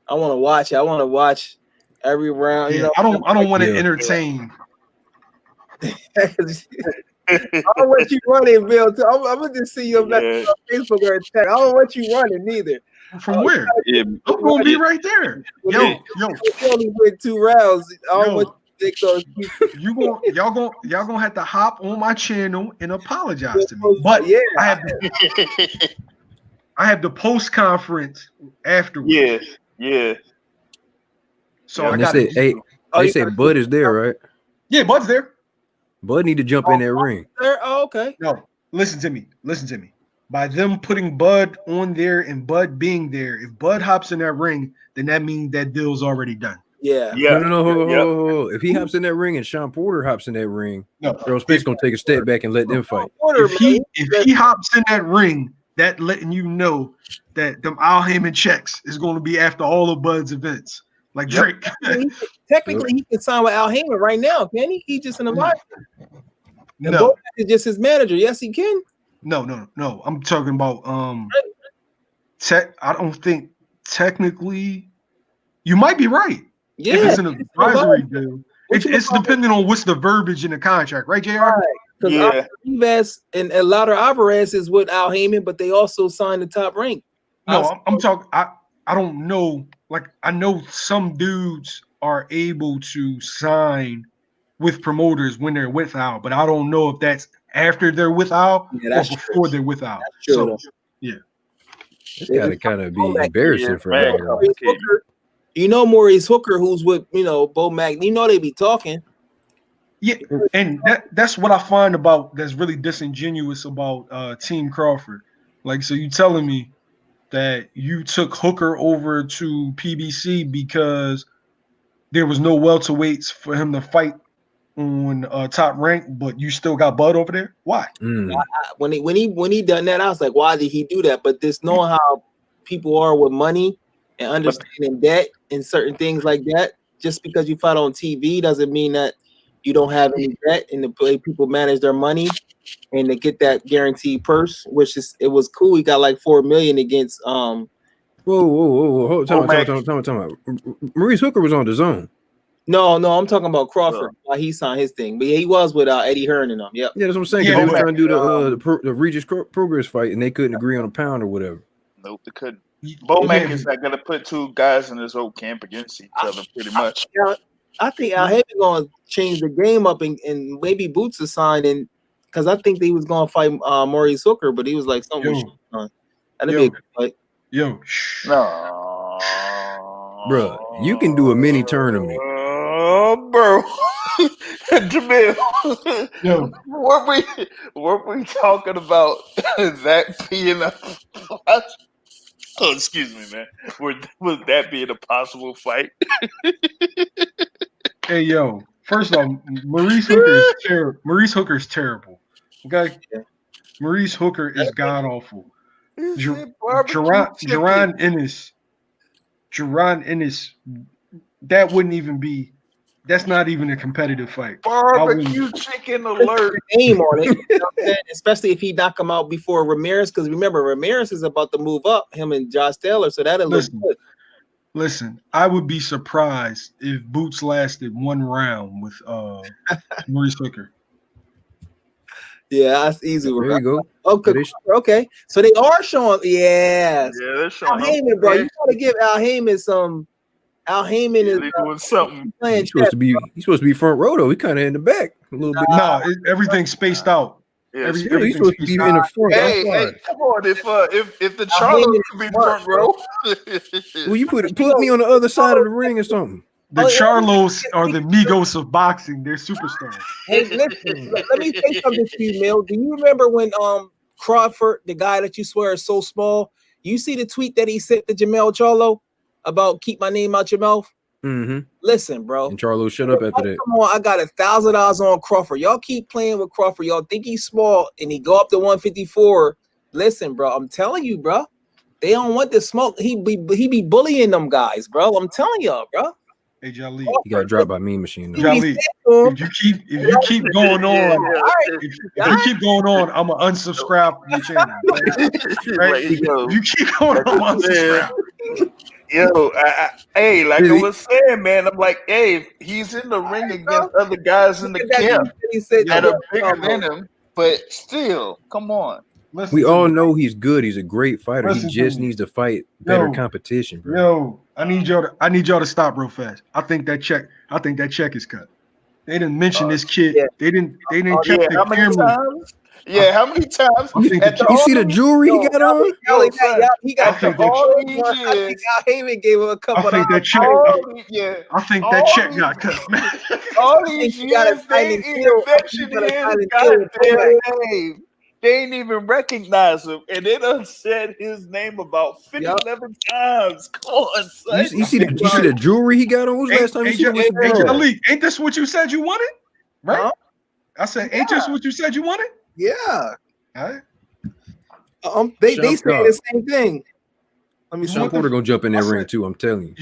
I want to watch it. I want to watch every round. Yeah, you know, I don't want to entertain I don't want you running, Bill. I'm gonna just see you back on Facebook or text. I don't want you running neither. From where? Yeah. I'm gonna be right there. Yo, You only went 2 rounds. I don't want you to y'all gonna have to hop on my channel and apologize to me. But yeah, I have the post conference afterwards. Yeah. So And I they got say, hey, they say Bud is there, right? Yeah, Bud's there. Bud need to jump in that ring. Oh, okay. No, listen to me. By them putting Bud on there and Bud being there, if Bud hops in that ring, then that means that deal's already done. Yeah. No. Hold. If he hops in that ring and Sean Porter hops in that ring, Errol Spence gonna take a step back and let them fight. If he hops in that ring, that letting you know that them Al Heyman checks is going to be after all of Bud's events, like Drake. Technically, he can sign with Al Heyman right now, can he? He just in the market. No, he's just his manager. Yes, he can. No. I'm talking about I don't think technically. You might be right. Yeah, if it's an advisory deal, it's depending on what's the verbiage in the contract, right, JR? Right. Because Rivas and Louder Alvarez is with Al Heyman, but they also signed the top rank. No, I'm talking. I don't know. Like, I know some dudes are able to sign with promoters when they're with Al, but I don't know if that's after they're with Al or before they're with Al. So, yeah. It's got to kind of be embarrassing for him. You know Maurice Hooker, who's with Bo Mack. You know they be talking. Yeah, and that's what I find about that's really disingenuous about Team Crawford. Like, so you telling me that you took Hooker over to PBC because there was no welterweights for him to fight on top rank, but you still got Bud over there? Why? When he done that, I was like, why did he do that? But this knowing how people are with money and understanding debt and certain things like that, just because you fight on TV doesn't mean that you don't have any debt, and the way people manage their money and they get that guaranteed purse, it was cool. He got like $4 million against Whoa. Hold on. Maurice Hooker was on the zone. No, I'm talking about Crawford. He signed his thing, but he was with Eddie Hearn and them. Yep. Yeah, that's what I'm saying. They were trying to do the Regis Progress fight, and they couldn't agree on a pound or whatever. Nope, they couldn't. Bo Mack is not going to put 2 guys in his old camp against each other, pretty much. I think Al Heyman going to change the game up, and maybe Boots is signing, because I think he was going to fight Maurice Hooker, but he was like, something we should on. That'd be a good fight. No. Bro, you can do a mini tournament. Oh, bro. Jamil. What we talking about that being a oh, excuse me, man. Would that be a possible fight? Hey, yo. First of all, Maurice Hooker is terrible. Okay? Maurice Hooker is god awful. Jerron Ennis, that wouldn't even be. That's not even a competitive fight. Barbecue chicken alert. Name on it, you know what I'm saying? Especially if he knock him out before Ramirez, because remember Ramirez is about to move up, him and Josh Taylor, so that'll look good. Listen, I would be surprised if Boots lasted 1 round with Maurice Hooker. Yeah, that's easy. There you go. Okay. So they are showing. Yes. Yeah, they're showing. Al Heyman, bro, you gotta give Al Heyman some. Al Heyman is doing something. He's supposed to be front row though. He kind of in the back a little bit. No, everything's spaced out. Yeah, he's supposed to be in the front. Hey, come on! If the Charlo could be front row, well, you put me on the other side of the ring or something. The Charlos are the Migos of boxing. They're superstars. Hey, listen, let me say something to you, Mill. Do you remember when Crawford, the guy that you swear is so small, you see the tweet that he sent to Jamel Charlo about keep my name out your mouth? Mm-hmm. Listen, bro. And Charlo shut up after that. Come on, I got $1,000 on Crawford. Y'all keep playing with Crawford. Y'all think he's small and he go up to 154. Listen, bro, I'm telling you, bro. They don't want the smoke. He be bullying them guys, bro. I'm telling y'all, bro. Hey, Jali. You got dropped by Mean Machine. Jali, if you keep going on, I'm gonna unsubscribe from your channel. Right? If you keep going on, I'm unsubscribe. Yo, hey, like Is I he- was saying, man, I'm like, hey, if he's in the ring against other guys in the camp He said, that Yo, are bigger than him, but still, come on. listen We to all me. know he's good. He's a great fighter. He Listen to just me. needs to fight better Yo, competition, bro. Yo, I need y'all to stop real fast. I think that check is cut. They didn't mention this kid. yeah. They didn't Yeah, check the how many camera. times? Yeah, how many times? I think At the You see the jewelry he Yo, got on? yo, son, He got after I think that- all I these think years, Al Heyman gave him a couple I think that of check. I think that all check these- got cut, man. all think these he got a years, they silent ain't even kill. I think mention he got a his silent kill with goddamn Tomac. name. They ain't even recognize him, and they done said his name about 11 times. Come on, son. You see the jewelry he got on? When was the last time you seen him with some jewelry? Jaleel, ain't this what you said you wanted? Right? Huh? I said, ain't this what you said you wanted? Yeah. All right. They Sean say the same thing. Let me see. Sean Porter gonna jump in that I ring said- too. I'm telling you.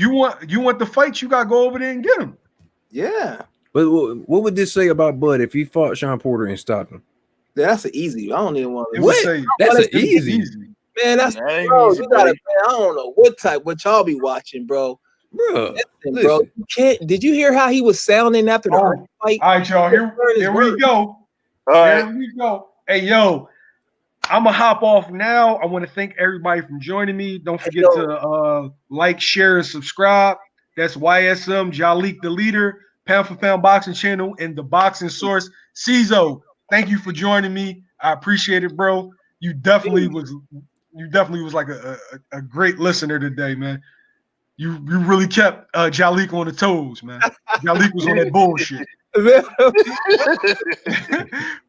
You want the fight? You gotta go over there and get him. Yeah. But what would this say about Bud if he fought Sean Porter and stopped him? That's an easy. I don't even want It to. would What? say That's What an easy, Man, that's That ain't bro. easy, You gotta. buddy. Man, I don't know what y'all be watching, bro. bro. Listen, bro. You can't. Did you hear how he was sounding after the Oh, fight? all right, y'all. Here we go. All right. Here we go. Hey, yo, I'm gonna hop off now. I want to thank everybody for joining me. Don't forget to like, share, and subscribe. That's YSM Jalik, the leader, Pound for Pound Boxing Channel, and the Boxing Source. Cizo, thank you for joining me. I appreciate it, bro. You definitely was like a great listener today, man. You really kept Jalik on the toes, man. Jalik was on that bullshit.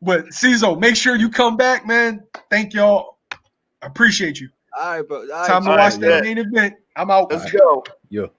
But Cizo, make sure you come back, man. Thank y'all. I appreciate you. All right, bro. All right, Time to watch that main event. I'm out. Let's go. Yo.